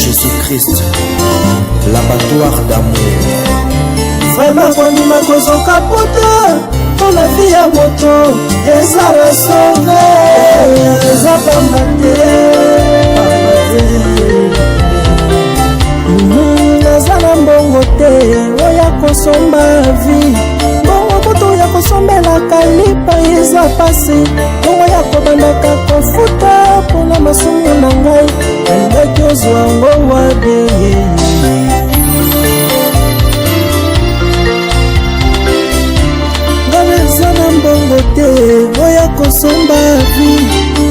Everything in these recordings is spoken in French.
Jésus-Christ, l'abattoir d'amour. Vraiment kondima kozoka poto mpona vi ya moto eza basonge eza pamba te naza na mbongo te oya kosomba vi mbongo moto ya kosombelaka lipa eza pasi mbongo ya kobandaka kofuta mpona masumu na ngai alingaki ozwa ngo wabeye na mbongo te oya kosomba vi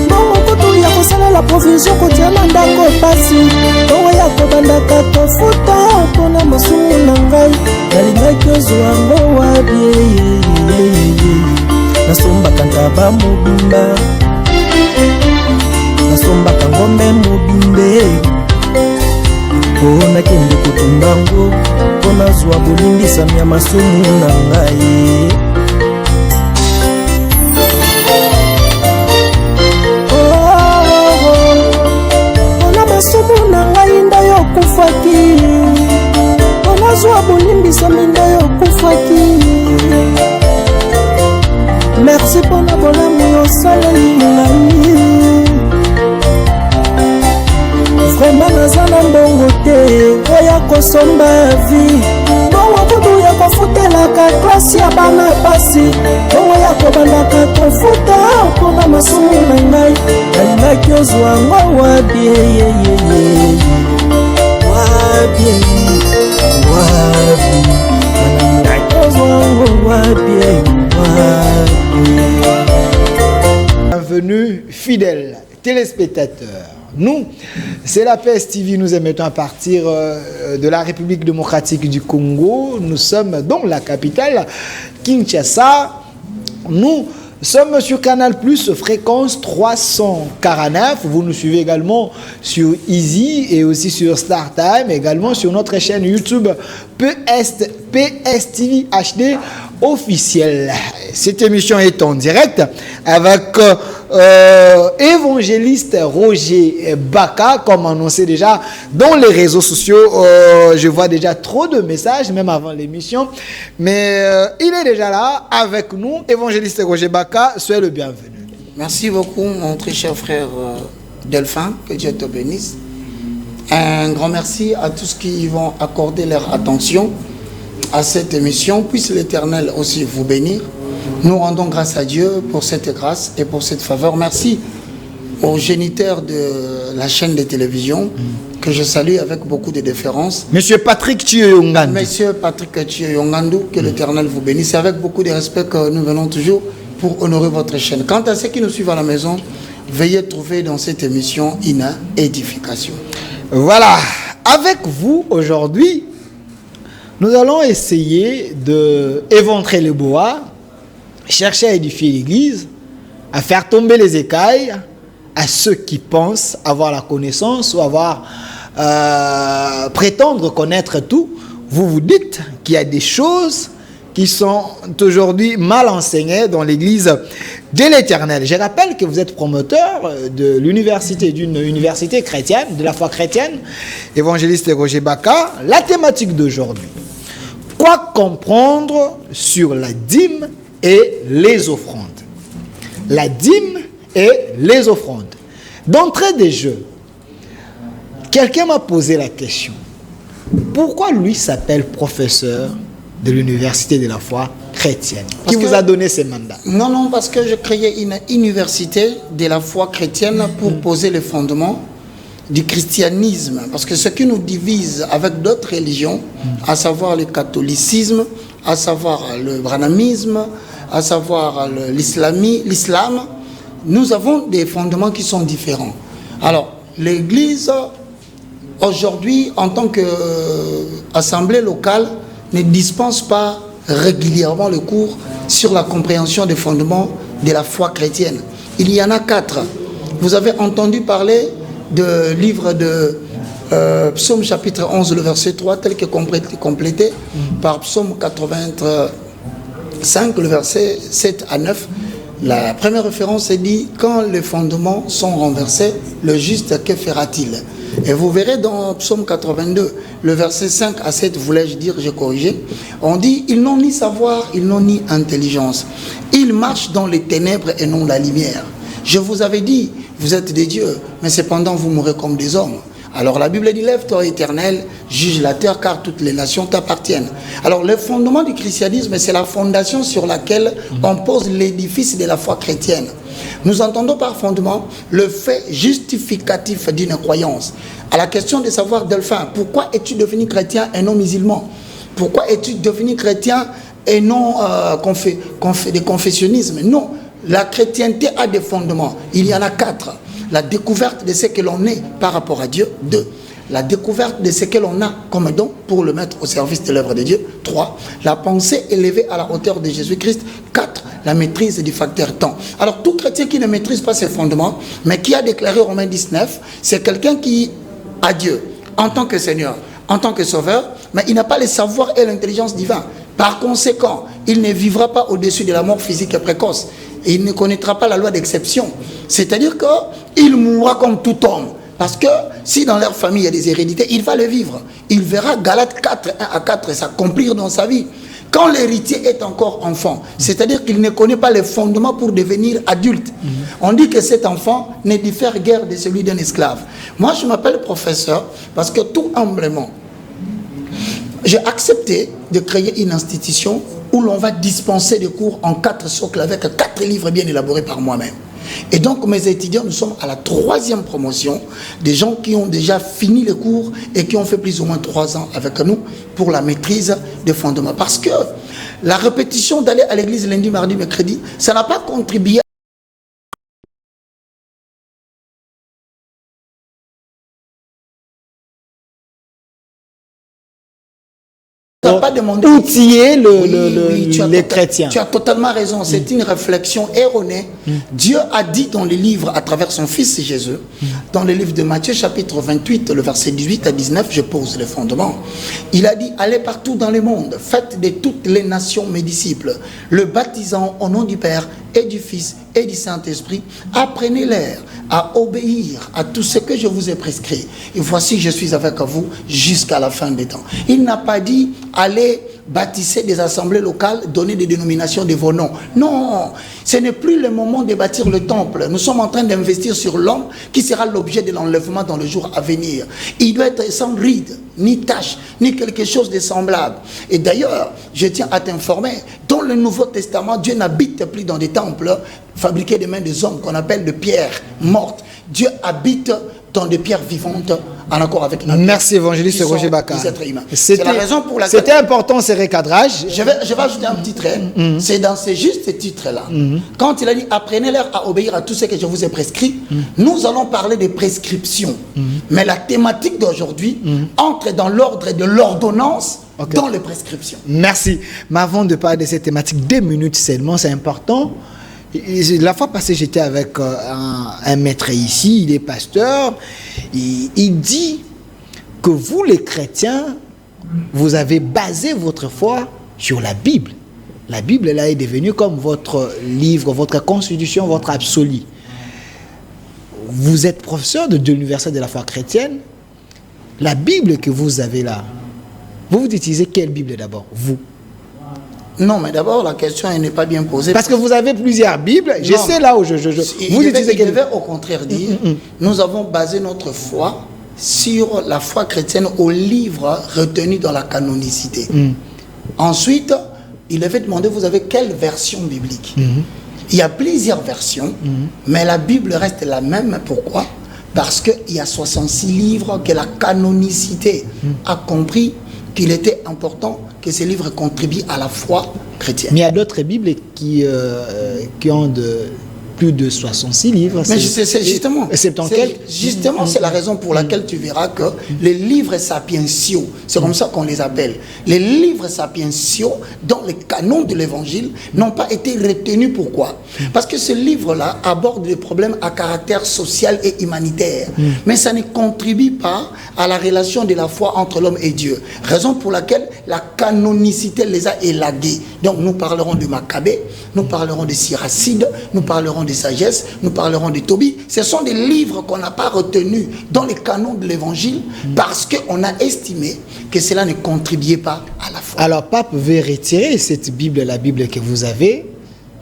mbongo kutu ya kosalela provision kotia na ndako pasi mbongo ya kobandaka kofuta mpona masumu na ngai nalingaki ozwa ngo wabie nasombaka ntaba mobimba nasombaka ngombe mobimbe mpo nakende kotumbango mpo nazwa bolimbisami ya masumu na ngai masumu na ngai nda yokufaki onazwa bolimbisami nda yokufaki merci mpona bolamu yosaleli ngai vraimen naza na mbongo te oya kosomba vi mbongo kutu ya kofutelaka klasi ya bana pasi mbongo ya kobandaka kofuta mpona masumu na ngai alingaki ozwa ngo wabie Bienvenue fidèles téléspectateurs. Nous, c'est la PS TV, nous émettons à partir de la République démocratique du Congo. Nous sommes dans la capitale, Kinshasa. Nous sommes sur Canal+, fréquence 349. Vous nous suivez également sur Easy et aussi sur StarTime, également sur notre chaîne YouTube PS TV HD officielle. Cette émission est en direct avec évangéliste Roger Baka, comme annoncé déjà dans les réseaux sociaux. Je vois déjà trop de messages, même avant l'émission. Mais il est déjà là avec nous, évangéliste Roger Baka. Soyez le bienvenu. Merci beaucoup, mon très cher frère Delphin. Que Dieu te bénisse. Un grand merci à tous qui vont accorder leur attention à cette émission. Puisse l'Éternel aussi vous bénir. Nous rendons grâce à Dieu pour cette grâce et pour cette faveur. Merci aux géniteurs de la chaîne de télévision que je salue avec beaucoup de déférence. Monsieur Patrick Thioyongandou. Monsieur Patrick Thioyongandou, que l'Éternel vous bénisse. C'est avec beaucoup de respect que nous venons toujours pour honorer votre chaîne. Quant à ceux qui nous suivent à la maison, veuillez trouver dans cette émission une édification. Voilà. Avec vous aujourd'hui, nous allons essayer d'éventrer le bois, chercher à édifier l'église, à faire tomber les écailles à ceux qui pensent avoir la connaissance ou prétendre connaître tout. Vous vous dites qu'il y a des choses qui sont aujourd'hui mal enseignées dans l'église de l'Éternel. Je rappelle que vous êtes promoteur de l'université, d'une université chrétienne, de la foi chrétienne, évangéliste Roger Baka. La thématique d'aujourd'hui: quoi comprendre sur la dîme et les offrandes. La dîme et les offrandes. D'entrée des jeux, quelqu'un m'a posé la question: pourquoi lui s'appelle professeur de l'université de la foi chrétienne? Qui vous a donné ces mandats? Non, parce que je créais une université de la foi chrétienne pour poser les fondements du christianisme. Parce que ce qui nous divise avec d'autres religions, à savoir le catholicisme, à savoir le branhamisme, à savoir l'islam, nous avons des fondements qui sont différents. Alors, l'Église, aujourd'hui, en tant qu'assemblée locale, ne dispense pas régulièrement le cours sur la compréhension des fondements de la foi chrétienne. Il y en a 4. Vous avez entendu parler du livre de Psaume chapitre 11, le verset 3, tel que complété par Psaume 85, le verset 7 à 9. La première référence est dit, quand les fondements sont renversés, le juste, que fera-t-il? Et vous verrez dans Psaume 82, le verset 5 à 7, voulais-je dire, j'ai corrigé, on dit, ils n'ont ni savoir, ils n'ont ni intelligence. Ils marchent dans les ténèbres et non la lumière. Je vous avais dit, vous êtes des dieux, mais cependant vous mourrez comme des hommes. Alors la Bible dit, lève-toi éternel, juge la terre car toutes les nations t'appartiennent. Alors le fondement du christianisme, c'est la fondation sur laquelle on pose l'édifice de la foi chrétienne. Nous entendons par fondement le fait justificatif d'une croyance. À la question de savoir, Delphin, pourquoi es-tu devenu chrétien et non musulman? Pourquoi es-tu devenu chrétien et non de confessionnisme? Non, la chrétienté a des fondements. Il y en a 4. La découverte de ce que l'on est par rapport à Dieu. 2. La découverte de ce que l'on a comme don pour le mettre au service de l'œuvre de Dieu. 3. La pensée élevée à la hauteur de Jésus-Christ. 4. La maîtrise du facteur temps. Alors tout chrétien qui ne maîtrise pas ses fondements, mais qui a déclaré Romains 19, c'est quelqu'un qui a Dieu en tant que Seigneur, en tant que Sauveur, mais il n'a pas le savoir et l'intelligence divine. Par conséquent, il ne vivra pas au-dessus de la mort physique et précoce. Et il ne connaîtra pas la loi d'exception. C'est-à-dire qu'il mourra comme tout homme. Parce que si dans leur famille il y a des héritiers, il va le vivre. Il verra Galates 4, 1 à 4 s'accomplir dans sa vie. Quand l'héritier est encore enfant, c'est-à-dire qu'il ne connaît pas les fondements pour devenir adulte. On dit que cet enfant ne diffère guère de celui d'un esclave. Moi, je m'appelle professeur parce que tout humblement, j'ai accepté de créer une institution où l'on va dispenser des cours en 4 socles avec 4 livres bien élaborés par moi-même. Et donc mes étudiants, nous sommes à la 3e promotion, des gens qui ont déjà fini les cours et qui ont fait plus ou moins 3 ans avec nous pour la maîtrise des fondements. Parce que la répétition d'aller à l'église lundi, mardi, mercredi, ça n'a pas contribué pas demandé outiller les chrétiens. Tu as totalement raison, c'est une réflexion erronée. Dieu a dit dans les livres, à travers son Fils Jésus, dans le livre de Matthieu chapitre 28, le verset 18 à 19, je pose les fondements. Il a dit, allez partout dans le monde, faites de toutes les nations mes disciples, le baptisant au nom du Père et du Fils et du Saint-Esprit, apprenez-les à obéir à tout ce que je vous ai prescrit. Et voici, je suis avec vous jusqu'à la fin des temps. Il n'a pas dit, allez bâtisser des assemblées locales, donner des dénominations de vos noms. Non, ce n'est plus le moment de bâtir le temple. Nous sommes en train d'investir sur l'homme qui sera l'objet de l'enlèvement dans le jour à venir. Il doit être sans ride, ni tache, ni quelque chose de semblable. Et d'ailleurs, je tiens à t'informer, dans le Nouveau Testament, Dieu n'habite plus dans des temples fabriqués des mains des hommes qu'on appelle de pierres mortes. Dieu habite dans des pierres vivantes en accord avec notre. Merci évangéliste Roger Baka. C'est la raison pour laquelle c'était important ces recadrages. Je vais ajouter un petit trait. C'est dans ces justes titres-là. Quand il a dit apprenez-leur à obéir à tout ce que je vous ai prescrit, nous allons parler des prescriptions. Mais la thématique d'aujourd'hui entre dans l'ordre de l'ordonnance. Okay. Dans les prescriptions. Merci. Mais avant de parler de cette thématique, 2 minutes seulement, c'est important. La fois passée, j'étais avec un maître ici, il est pasteur. Il dit que vous, les chrétiens, vous avez basé votre foi sur la Bible. La Bible, elle est devenue comme votre livre, votre constitution, votre absolu. Vous êtes professeur de l'université de la foi chrétienne. La Bible que vous avez là, vous utilisez quelle Bible d'abord, vous? Non, mais d'abord, la question n'est pas bien posée. Parce que vous avez plusieurs Bibles. Je sais là où vous utilisez quelle... devait au contraire dire, nous avons basé notre foi sur la foi chrétienne aux livres retenus dans la canonicité. Ensuite, il avait demandé, vous avez quelle version biblique? Il y a plusieurs versions, mais la Bible reste la même. Pourquoi? Parce qu'il y a 66 livres que la canonicité a compris qu'il était important que ces livres contribuent à la foi chrétienne. Mais il y a d'autres Bibles qui ont plus de 66 livres. Mais c'est justement, c'est la raison pour laquelle tu verras que les livres sapientiaux, c'est comme ça qu'on les appelle, les livres sapientiaux dans les canons de l'évangile n'ont pas été retenus. Pourquoi? Parce que ce livre-là aborde des problèmes à caractère social et humanitaire, mais ça ne contribue pas à la relation de la foi entre l'homme et Dieu. Raison pour laquelle la canonicité les a élagués. Donc nous parlerons de Maccabée, nous parlerons de Siracide, nous parlerons de Sagesse, nous parlerons de Tobie. Ce sont des livres qu'on n'a pas retenus dans les canons de l'évangile parce qu'on a estimé que cela ne contribuait pas à la foi. Alors Pape veut retirer cette Bible, la Bible que vous avez.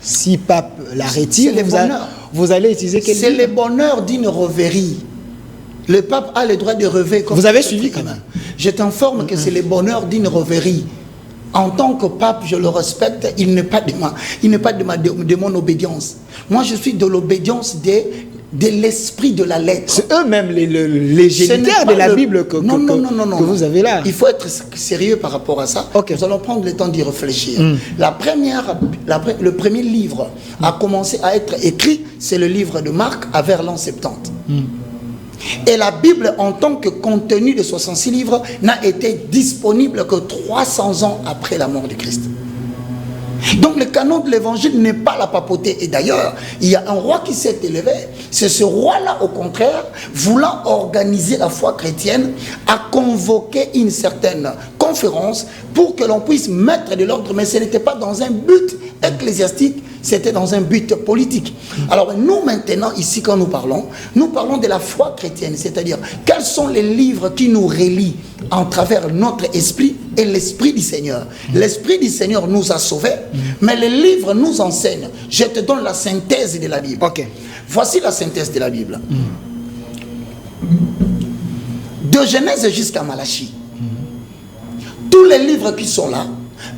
Si Pape la retire, vous allez utiliser quel livre? C'est le bonheur d'une rêverie. Le pape a le droit de rêver. Vous avez suivi quand même. Je t'informe que c'est le bonheur d'une rêverie. En tant que pape, je le respecte. Il n'est pas de mon obédience. Moi, je suis de l'obédience de l'esprit de la lettre. C'est eux-mêmes les géniteurs de la Bible que vous avez là. Il faut être sérieux par rapport à ça. Okay. Nous allons prendre le temps d'y réfléchir. Le premier livre a commencé à être écrit, c'est le livre de Marc à vers l'an 70. Et la Bible, en tant que contenu de 66 livres, n'a été disponible que 300 ans après la mort du Christ. Donc le canon de l'évangile n'est pas la papauté. Et d'ailleurs, il y a un roi qui s'est élevé. C'est ce roi-là, au contraire, voulant organiser la foi chrétienne, a convoqué une certaine conférence pour que l'on puisse mettre de l'ordre. Mais ce n'était pas dans un but ecclésiastique, c'était dans un but politique. Alors nous maintenant, ici quand nous parlons de la foi chrétienne, c'est-à-dire quels sont les livres qui nous relient en travers notre esprit et l'esprit du Seigneur. L'esprit du Seigneur nous a sauvés, mais les livres nous enseignent. Je te donne la synthèse de la Bible. Okay. Voici la synthèse de la Bible. De Genèse jusqu'à Malachie. Tous les livres qui sont là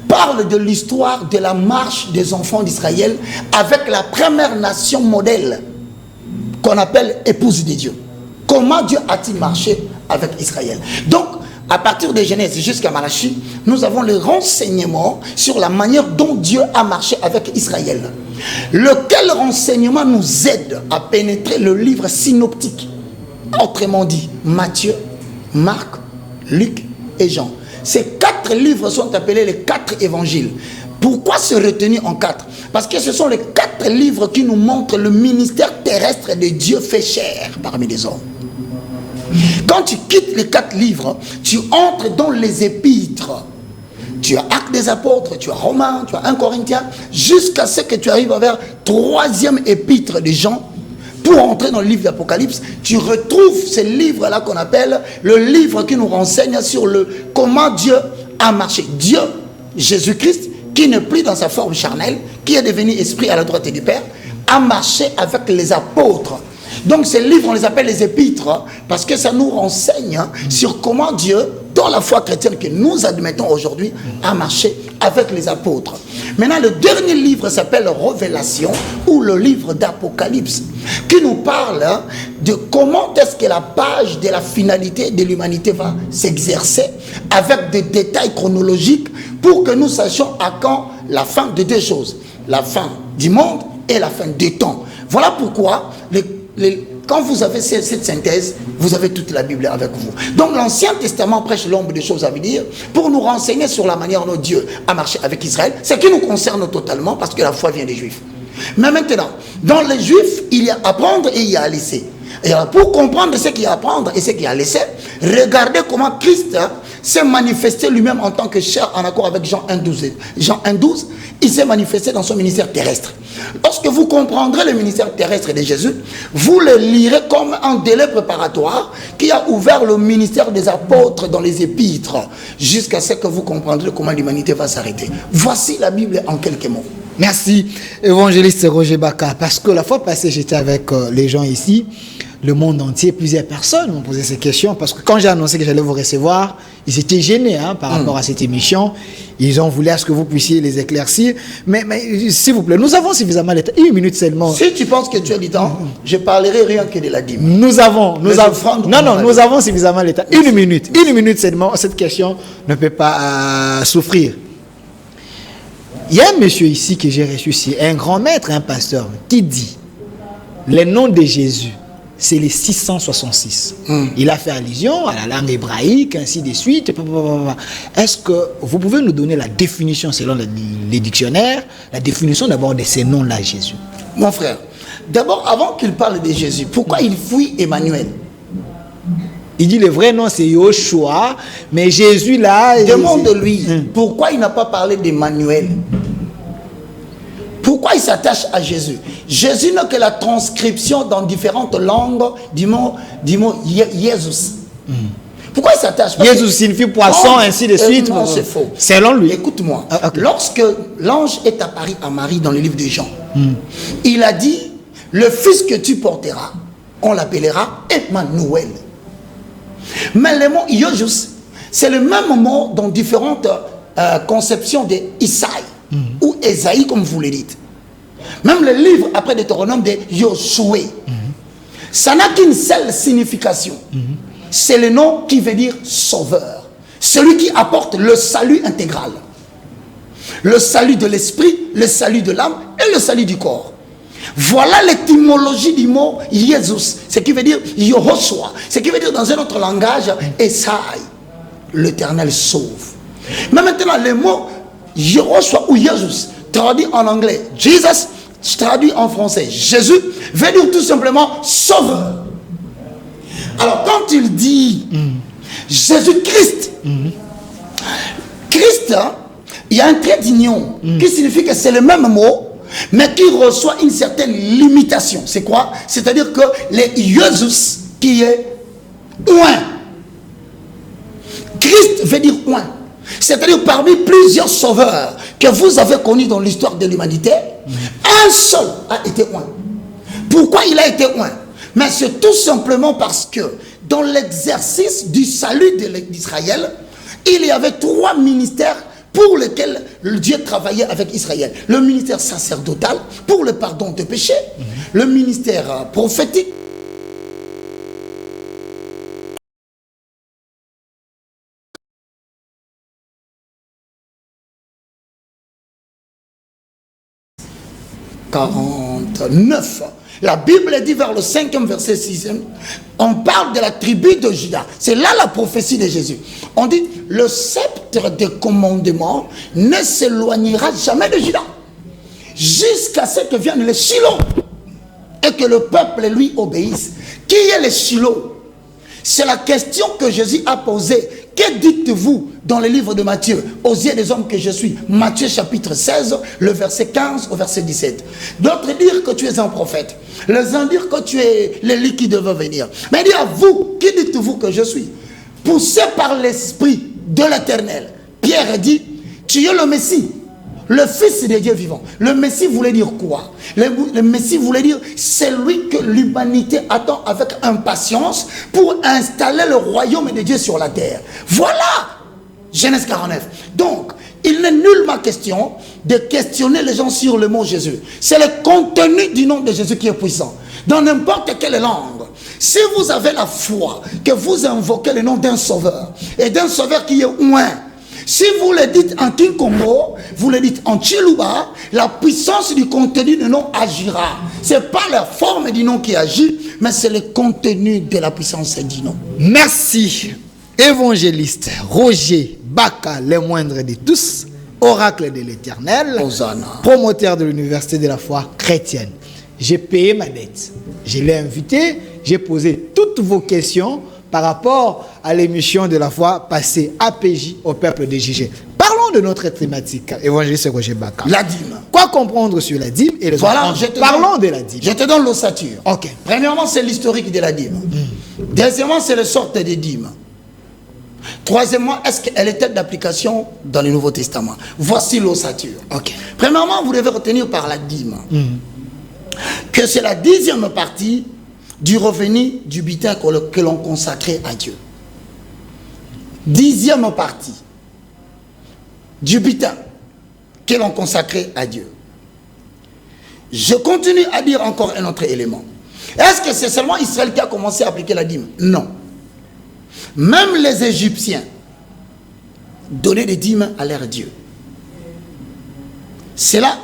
parlent de l'histoire de la marche des enfants d'Israël avec la première nation modèle qu'on appelle épouse de Dieu. Comment Dieu a-t-il marché avec Israël? Donc, à partir de Genèse jusqu'à Malachie, nous avons les renseignements sur la manière dont Dieu a marché avec Israël. Lequel renseignement nous aide à pénétrer le livre synoptique? Autrement dit, Matthieu, Marc, Luc et Jean. Ces 4 livres sont appelés les 4 évangiles. Pourquoi se retenir en 4? Parce que ce sont les 4 livres qui nous montrent le ministère terrestre de Dieu fait chair parmi les hommes. Quand tu quittes les 4 livres, tu entres dans les épîtres. Tu as Actes des Apôtres, tu as Romains, tu as 1 Corinthiens, jusqu'à ce que tu arrives vers 3e épître de Jean. Pour entrer dans le livre d'Apocalypse, tu retrouves ce livre-là qu'on appelle le livre qui nous renseigne sur comment Dieu a marché. Dieu, Jésus-Christ, qui n'est plus dans sa forme charnelle, qui est devenu esprit à la droite du Père, a marché avec les apôtres. Donc ces livres, on les appelle les épîtres, parce que ça nous renseigne sur comment Dieu, dans la foi chrétienne que nous admettons aujourd'hui, a marché avec les apôtres. Maintenant, le dernier livre s'appelle Révélation, ou le livre d'Apocalypse, qui nous parle de comment est-ce que la page de la finalité de l'humanité va s'exercer, avec des détails chronologiques, pour que nous sachions à quand la fin de 2 choses, la fin du monde et la fin des temps. Voilà pourquoi quand vous avez cette synthèse, vous avez toute la Bible avec vous. Donc l'Ancien Testament prêche l'ombre des choses à venir pour nous renseigner sur la manière dont Dieu a marché avec Israël, ce qui nous concerne totalement parce que la foi vient des Juifs. Mais maintenant, dans les Juifs, il y a à prendre et il y a à laisser. Et alors pour comprendre ce qu'il y a à prendre et ce qu'il y a à laisser, regardez comment Christ s'est manifesté lui-même en tant que chair en accord avec Jean 1,12. Jean 1,12, il s'est manifesté dans son ministère terrestre. Lorsque vous comprendrez le ministère terrestre de Jésus, vous le lirez comme un délai préparatoire qui a ouvert le ministère des apôtres dans les épîtres, jusqu'à ce que vous comprendrez comment l'humanité va s'arrêter. Voici la Bible en quelques mots. Merci, évangéliste Roger Baka. Parce que la fois passée, j'étais avec les gens ici, le monde entier, plusieurs personnes m'ont posé ces questions. Parce que quand j'ai annoncé que j'allais vous recevoir, ils étaient gênés par rapport à cette émission. Ils ont voulu à ce que vous puissiez les éclaircir. Mais s'il vous plaît, nous avons suffisamment de temps. 1 minute seulement. Si tu penses que tu as du temps, je parlerai rien que de la dîme. Nous avons suffisamment de temps. 1 minute. 1 minute seulement. Cette question ne peut pas souffrir. Il y a un monsieur ici que j'ai reçu ici, un grand maître, un pasteur, qui dit le nom de Jésus, c'est les 666. Il a fait allusion à la langue hébraïque, ainsi de suite. Est-ce que vous pouvez nous donner la définition selon les dictionnaires, la définition d'abord de ces noms-là, Jésus? Mon frère, d'abord, avant qu'il parle de Jésus, pourquoi il fuit Emmanuel? Il dit le vrai nom c'est Yoshua, mais Jésus là... Demande-lui pourquoi il n'a pas parlé d'Emmanuel. Pourquoi il s'attache à Jésus? Jésus n'est que la transcription dans différentes langues du mot Jésus. Pourquoi il s'attache? Jésus signifie poisson, ainsi de suite. Non, c'est faux. Selon lui. Écoute-moi. Okay. Lorsque l'ange est apparu à Marie dans le livre de Jean, il a dit, le fils que tu porteras, on l'appellera Emmanuel. Mais le mot Jésus, c'est le même mot dans différentes conceptions d'Isaïe. Ou Esaïe, comme vous le dites. Même le livre après Deutéronome de Josué, ça n'a qu'une seule signification. C'est le nom qui veut dire sauveur, celui qui apporte le salut intégral, le salut de l'esprit, le salut de l'âme et le salut du corps. Voilà l'étymologie du mot Jésus, ce qui veut dire Yehoshua, ce qui veut dire dans un autre langage Esaïe, l'Éternel sauve. Mais maintenant le mot Yehoshua ou Jésus, traduit en anglais Jesus, traduit en français Jésus, veut dire tout simplement sauveur. Alors quand il dit Jésus-Christ, Christ, il y a un trait d'union qui signifie que c'est le même mot, mais qui reçoit une certaine limitation. C'est quoi? C'est-à-dire que le Jésus qui est oint. Christ veut dire oint. C'est-à-dire parmi plusieurs sauveurs que vous avez connus dans l'histoire de l'humanité, un seul a été oint. Pourquoi il a été oint? Mais c'est tout simplement parce que dans l'exercice du salut d'Israël, il y avait 3 ministères pour lesquels Dieu travaillait avec Israël. Le ministère sacerdotal pour le pardon des péchés, le ministère prophétique, « 49. La Bible dit vers le 5e verset 6e, on parle de la tribu de Juda. C'est là la prophétie de Jésus. On dit, le sceptre de commandement ne s'éloignera jamais de Juda, jusqu'à ce que vienne le Shiloh, et que le peuple lui obéisse. Qui est le Shiloh? C'est la question que Jésus a posée. Que dites-vous dans le livre de Matthieu, aux yeux des hommes que je suis? Matthieu chapitre 16, le verset 15 au verset 17. D'autres dirent que tu es un prophète. Les uns dirent que tu es l'Élie qui devait venir. Mais il dit à vous, qui dites-vous que je suis? Poussé par l'Esprit de l'Éternel, Pierre dit, tu es le Messie, le Fils de Dieu vivant. Le Messie voulait dire quoi? Le Messie voulait dire celui que l'humanité attend avec impatience pour installer le royaume de Dieu sur la terre. Voilà Genèse 49. Donc, il n'est nullement question de questionner les gens sur le mot Jésus. C'est le contenu du nom de Jésus qui est puissant. Dans n'importe quelle langue, si vous avez la foi que vous invoquez le nom d'un sauveur, et d'un sauveur qui est oint, si vous le dites en Kinkongo, vous le dites en Chiluba, la puissance du contenu du nom agira. Ce n'est pas la forme du nom qui agit, mais c'est le contenu de la puissance du nom. Merci, évangéliste Roger Baka, le moindre de tous, oracle de l'Éternel, promoteur de l'Université de la foi chrétienne. J'ai payé ma dette. Je l'ai invité, j'ai posé toutes vos questions par rapport à l'émission de la fois passée APJ au peuple de JG. Parlons de notre thématique, évangéliste Roger Baka. La dîme. Quoi comprendre sur la dîme et les voilà, parlons de la dîme. Je te donne l'ossature. Ok. Premièrement, c'est l'historique de la dîme. Deuxièmement, c'est le sorte des dîmes. Troisièmement, est-ce qu'elle était d'application dans le Nouveau Testament? Voici l'ossature. Ok. Premièrement, vous devez retenir par la dîme que c'est la 10e partie du revenu du butin que l'on consacrait à Dieu. 10e partie du butin que l'on consacrait à Dieu. Je continue à dire encore un autre élément. Est-ce que c'est seulement Israël qui a commencé à appliquer la dîme? Non. Même les Égyptiens donnaient des dîmes à leur Dieu. Cela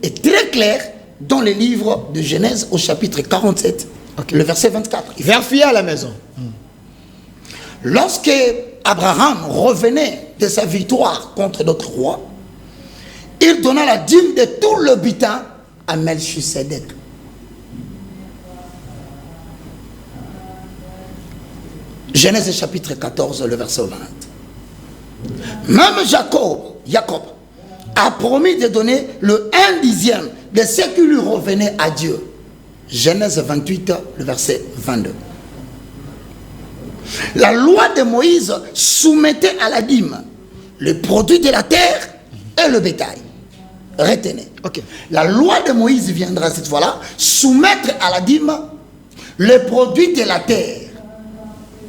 est très clair dans les livres de Genèse au chapitre 47, le verset 24. Vérifiez à la maison. Lorsque Abraham revenait de sa victoire contre d'autres rois, il donna la dîme de tout le butin à Melchisedec. Genèse chapitre 14, le verset 20. Même Jacob a promis de donner le 1/10 de ce qui lui revenait à Dieu. Genèse 28, le verset 22. La loi de Moïse soumettait à la dîme le produit de la terre et le bétail. Retenez. La loi de Moïse viendra cette fois-là soumettre à la dîme le produit de la terre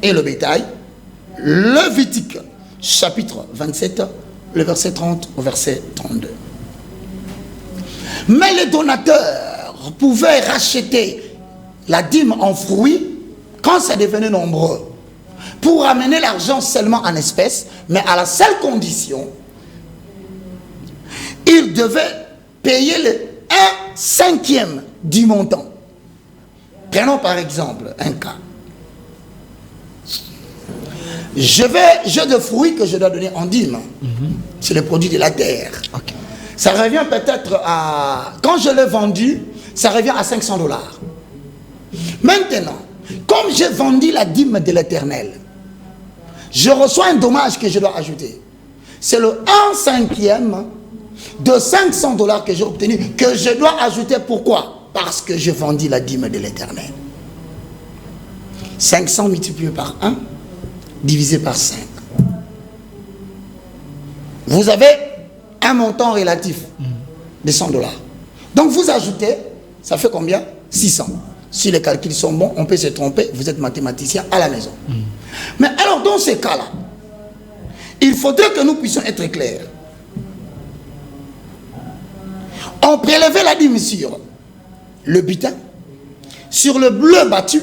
et le bétail. Lévitique, chapitre 27, le verset 30 au verset 32. Mais les donateurs pouvaient racheter la dîme en fruits quand ça devenait nombreux, pour amener l'argent seulement en espèces, mais à la seule condition, ils devaient payer le 1/5 du montant. Prenons par exemple un cas. J'ai des fruits que je dois donner en dîme. C'est le produit de la terre. Ça revient peut-être à... Quand je l'ai vendu, ça revient à $500. Maintenant, comme j'ai vendu la dîme de l'Éternel, je reçois un dommage que je dois ajouter. C'est le 1/5 de $500 que j'ai obtenu, que je dois ajouter. Pourquoi? Parce que j'ai vendu la dîme de l'Éternel. 500 multiplié par 1, divisé par 5. Vous avez un montant relatif de $100. Donc vous ajoutez, ça fait combien? 600. Si les calculs sont bons, on peut se tromper. Vous êtes mathématicien à la maison. Mais alors, dans ces cas-là, il faudrait que nous puissions être clairs. On prélevait la dîme sur le butin, sur le bleu battu,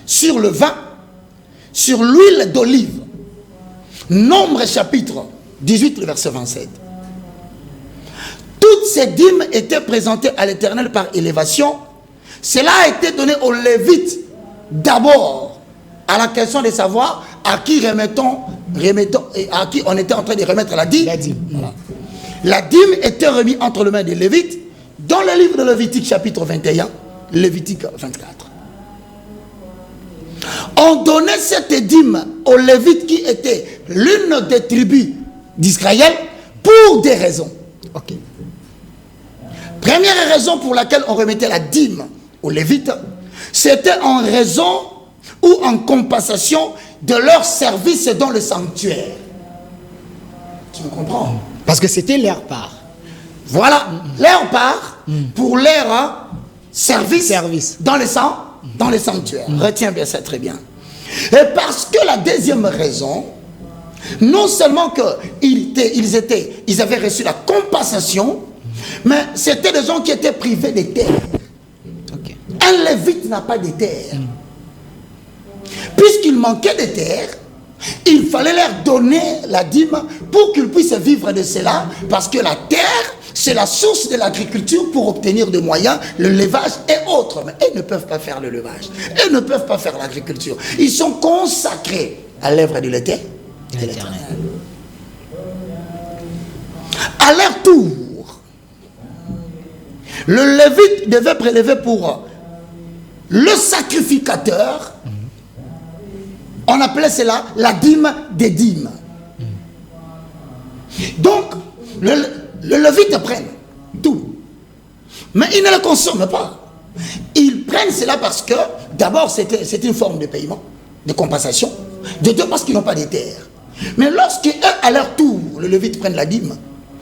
sur le vin, sur l'huile d'olive. Nombre chapitre 18, le verset 27. Toutes ces dîmes étaient présentées à l'Éternel par élévation. Cela a été donné aux Lévites d'abord, à la question de savoir à qui remettons et à qui on était en train de remettre la dîme. Voilà. La dîme était remise entre les mains des Lévites dans le livre de Lévitique chapitre 21, Lévitique 24. On donnait cette dîme aux Lévites qui étaient l'une des tribus d'Israël pour des raisons. Première raison pour laquelle on remettait la dîme aux Lévites, c'était en raison ou en compensation de leur service dans le sanctuaire. Tu me comprends? Parce que c'était leur part. Voilà, leur part pour leur service dans les sanctuaires. Retiens bien ça très bien. Et parce que la deuxième raison, non seulement qu'ils avaient reçu la compensation, mais c'était des gens qui étaient privés des terres. Un Lévite n'a pas de terre. Puisqu'il manquait de terre, il fallait leur donner la dîme pour qu'ils puissent vivre de cela, parce que la terre, c'est la source de l'agriculture pour obtenir des moyens, le levage et autres. Mais ils ne peuvent pas faire le levage. Ils ne peuvent pas faire l'agriculture. Ils sont consacrés à l'œuvre de l'Éternel. À leur tour, le Lévite devait prélever pour le sacrificateur. On appelait cela la dîme des dîmes. Donc, le Lévite prennent tout. Mais ils ne le consomment pas. Ils prennent cela parce que, d'abord, c'est une forme de paiement, de compensation. De deux, parce qu'ils n'ont pas de terre. Mais lorsqu'eux, à leur tour, le Lévite prennent la dîme,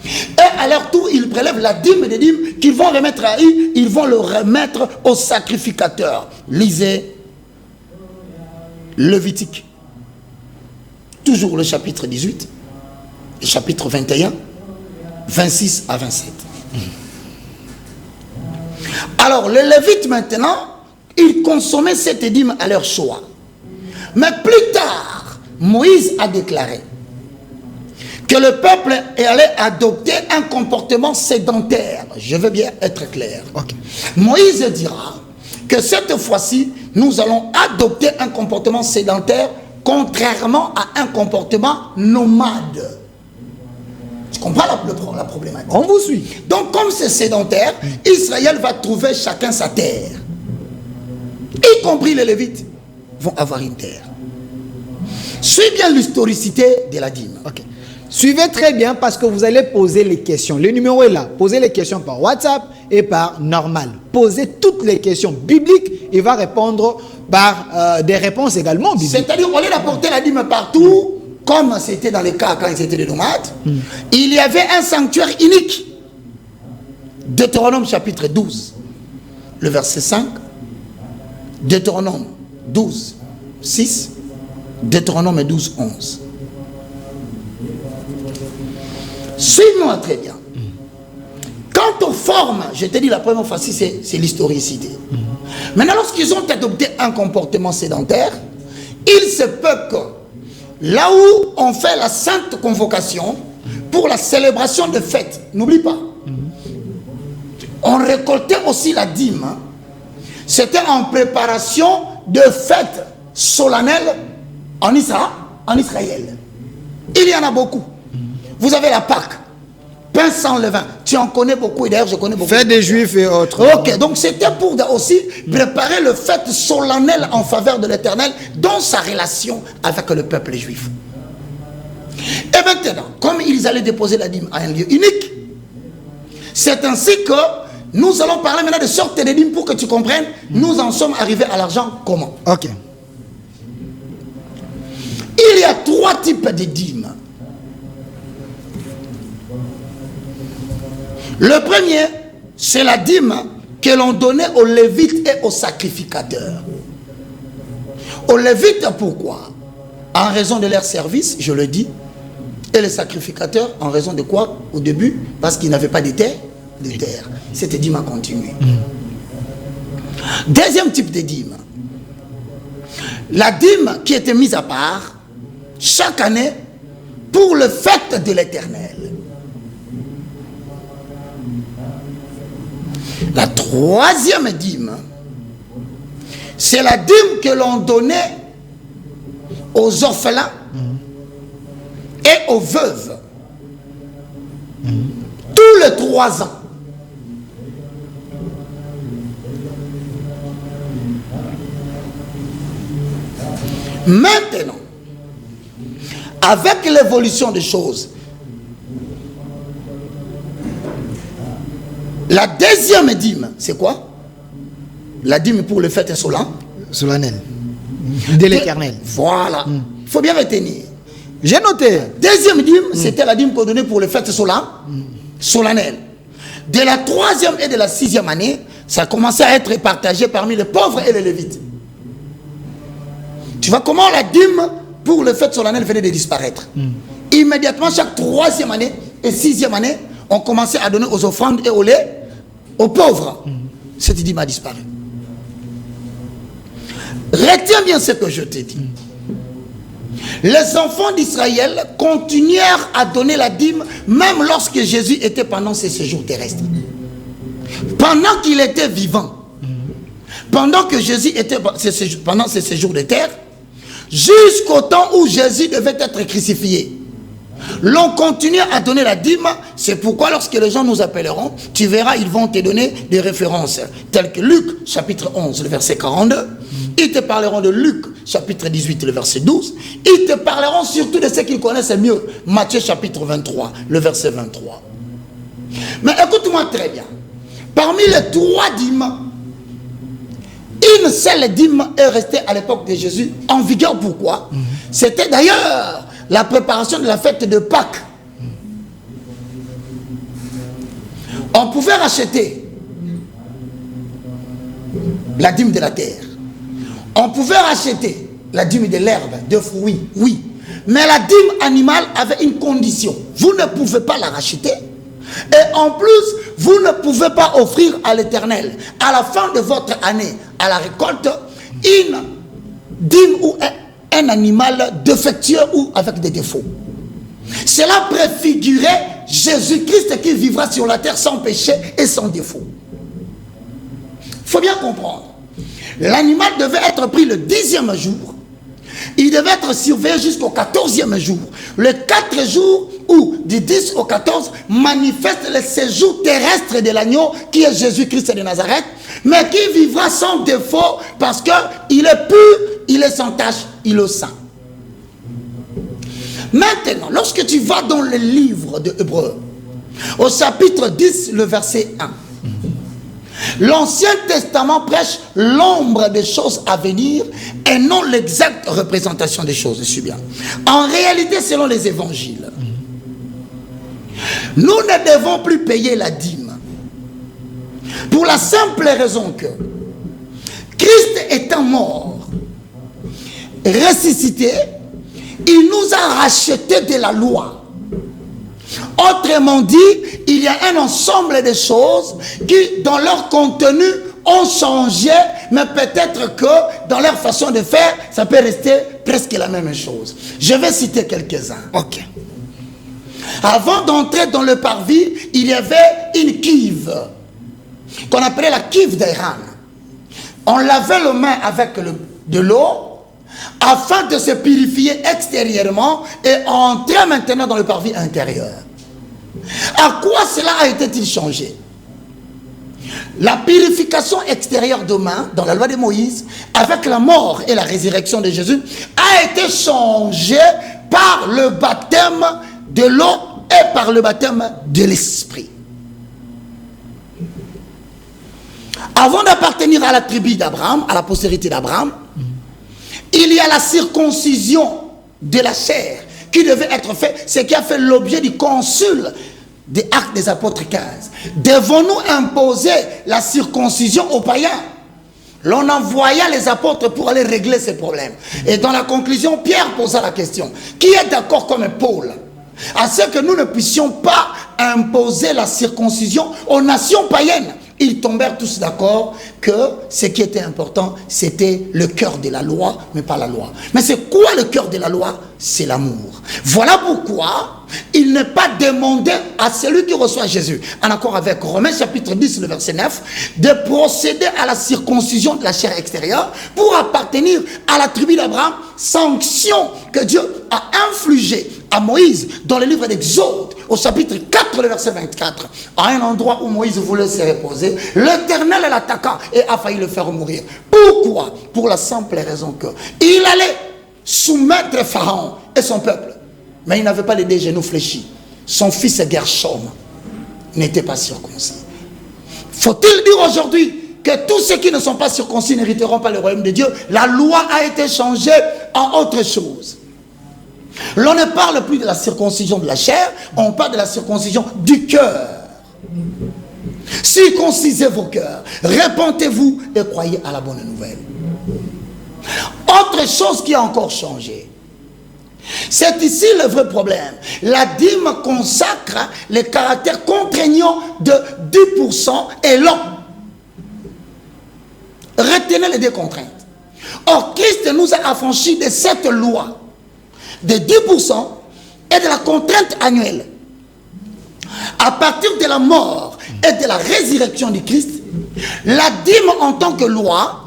et à leur tour, ils prélèvent la dîme des dîmes qu'ils vont remettre à eux, ils vont le remettre au sacrificateur. Lisez Lévitique. Toujours le chapitre 18, le chapitre 21, 26 à 27. Alors, les Lévites maintenant, ils consommaient cette dîme à leur choix. Mais plus tard, Moïse a déclaré que le peuple allait adopter un comportement sédentaire. Je veux bien être clair. Ok. Moïse dira que cette fois-ci, nous allons adopter un comportement sédentaire contrairement à un comportement nomade. Tu comprends la problématique? On vous suit. Donc, comme c'est sédentaire, Israël va trouver chacun sa terre. Y compris les Lévites vont avoir une terre. Suis bien l'historicité de la dîme. Ok. Suivez très bien parce que vous allez poser les questions. Le numéro est là. Posez les questions par WhatsApp et par normal. Posez toutes les questions bibliques. Il va répondre par des réponses également bibliques. C'est-à-dire, au lieu d'apporter la dîme partout, comme c'était dans les cas quand ils étaient des nomades, il y avait un sanctuaire unique. Deutéronome chapitre 12, le verset 5. Deutéronome 12, 6. Deutéronome 12, 11. Suis-moi très bien. Quant aux formes, je t'ai dit la première fois, c'est l'historicité. Maintenant, lorsqu'ils ont adopté un comportement sédentaire, il se peut que là où on fait la sainte convocation pour la célébration de fêtes, n'oublie pas, on récoltait aussi la dîme. C'était en préparation de fêtes solennelles en Israël. Il y en a beaucoup. Vous avez la Pâque, pain sans levain. Tu en connais beaucoup et d'ailleurs je connais beaucoup. Fête des Juifs et autres. Ok, donc c'était pour aussi préparer le fête solennel en faveur de l'Éternel dans sa relation avec le peuple juif. Et maintenant, comme ils allaient déposer la dîme à un lieu unique, c'est ainsi que nous allons parler maintenant de sortes de dîmes pour que tu comprennes, nous en sommes arrivés à l'argent comment. Ok. Il y a 3 types de dîmes. Le premier, c'est la dîme que l'on donnait aux Lévites et aux sacrificateurs. Aux Lévites, pourquoi? En raison de leur service, je le dis, et les sacrificateurs, en raison de quoi? Au début, parce qu'ils n'avaient pas de terre. Cette dîme a continué. Deuxième type de dîme. La dîme qui était mise à part chaque année pour le fête de l'Éternel. La troisième dîme, c'est la dîme que l'on donnait aux orphelins et aux veuves. Tous les 3 ans. Maintenant, avec l'évolution des choses, la deuxième dîme, c'est quoi? La dîme pour le fête solennel. De l'Éternel. Voilà. Il faut bien retenir. J'ai noté. Deuxième dîme, c'était la dîme qu'on donnait pour le fête solennel. De la 3e et de la 6e année, ça commençait à être partagé parmi les pauvres et les lévites. Tu vois comment la dîme pour le fête solennel venait de disparaître. Immédiatement, chaque 3e année et 6e année, on commençait à donner aux offrandes et au lait aux pauvres. Cette dîme a disparu. Retiens bien ce que je t'ai dit. Les enfants d'Israël continuèrent à donner la dîme même lorsque Jésus était pendant ses séjours terrestres. Pendant qu'il était vivant, pendant que Jésus était pendant ses séjours de terre, jusqu'au temps où Jésus devait être crucifié, l'on continue à donner la dîme. C'est pourquoi lorsque les gens nous appelleront, tu verras, ils vont te donner des références telles que Luc chapitre 11 le verset 42. Ils te parleront de Luc chapitre 18 le verset 12. Ils te parleront surtout de ce qu'ils connaissent mieux, Matthieu chapitre 23 le verset 23. Mais écoute-moi très bien. Parmi les 3 dîmes, une seule dîme est restée à l'époque de Jésus en vigueur. Pourquoi? C'était d'ailleurs la préparation de la fête de Pâques. On pouvait racheter la dîme de la terre. On pouvait racheter la dîme de l'herbe, de fruits, oui. Mais la dîme animale avait une condition. Vous ne pouvez pas la racheter. Et en plus, vous ne pouvez pas offrir à l'Éternel, à la fin de votre année, à la récolte, une dîme ou un animal défectueux ou avec des défauts. Cela préfigurait Jésus-Christ qui vivra sur la terre sans péché et sans défaut. Il faut bien comprendre. L'animal devait être pris le 10e jour. Il devait être surveillé jusqu'au 14e jour. Les 4 jours où, du 10 au 14, manifeste le séjour terrestre de l'agneau qui est Jésus-Christ de Nazareth, mais qui vivra sans défaut parce qu'il est pur, il est sans tache, il est saint. Maintenant, lorsque tu vas dans le livre de Hébreux, au chapitre 10, le verset 1, l'Ancien Testament prêche l'ombre des choses à venir et non l'exacte représentation des choses. Je suis bien. En réalité, selon les évangiles, nous ne devons plus payer la dîme. Pour la simple raison que Christ étant mort, ressuscité, il nous a racheté de la loi. Autrement dit, il y a un ensemble de choses qui, dans leur contenu, ont changé, mais peut-être que dans leur façon de faire, ça peut rester presque la même chose. Je vais citer quelques-uns. Ok. Avant d'entrer dans le parvis, il y avait une cuve qu'on appelait la cuve d'Aaron. On lavait les mains avec de l'eau afin de se purifier extérieurement et entrer maintenant dans le parvis intérieur. À quoi cela a été-il changé? La purification extérieure de main, dans la loi de Moïse, avec la mort et la résurrection de Jésus, a été changée par le baptême de l'eau et par le baptême de l'esprit. Avant d'appartenir à la tribu d'Abraham, à la postérité d'Abraham, il y a la circoncision de la chair qui devait être faite, ce qui a fait l'objet du consul des Actes des Apôtres 15. Devons-nous imposer la circoncision aux païens? L'on envoya les apôtres pour aller régler ces problèmes. Et dans la conclusion, Pierre posa la question: qui est d'accord comme Paul à ce que nous ne puissions pas imposer la circoncision aux nations païennes? Ils tombèrent tous d'accord que ce qui était important, c'était le cœur de la loi, mais pas la loi. Mais c'est quoi le cœur de la loi? C'est l'amour. Voilà pourquoi il n'est pas demandé à celui qui reçoit Jésus, en accord avec Romains chapitre 10, le verset 9, de procéder à la circoncision de la chair extérieure pour appartenir à la tribu d'Abraham, sanction que Dieu a infligée à Moïse dans le livre d'Exode, au chapitre 4, le verset 24, à un endroit où Moïse voulait se reposer, l'Éternel l'attaqua et a failli le faire mourir. Pourquoi? Pour la simple raison que il allait soumettre Pharaon et son peuple, mais il n'avait pas les deux genoux fléchis. Son fils Gershom n'était pas circoncis. Faut-il dire aujourd'hui que tous ceux qui ne sont pas circoncis n'hériteront pas le royaume de Dieu? La loi a été changée en autre chose. L'on ne parle plus de la circoncision de la chair, on parle de la circoncision du cœur. Circoncisez vos cœurs, répentez-vous et croyez à la bonne nouvelle. Autre chose qui a encore changé, c'est ici le vrai problème. La dîme consacre le caractère contraignant de 10% et long. Retenez les deux contraintes. Or, Christ nous a affranchis de cette loi de 10% et de la contrainte annuelle. À partir de la mort et de la résurrection du Christ, la dîme en tant que loi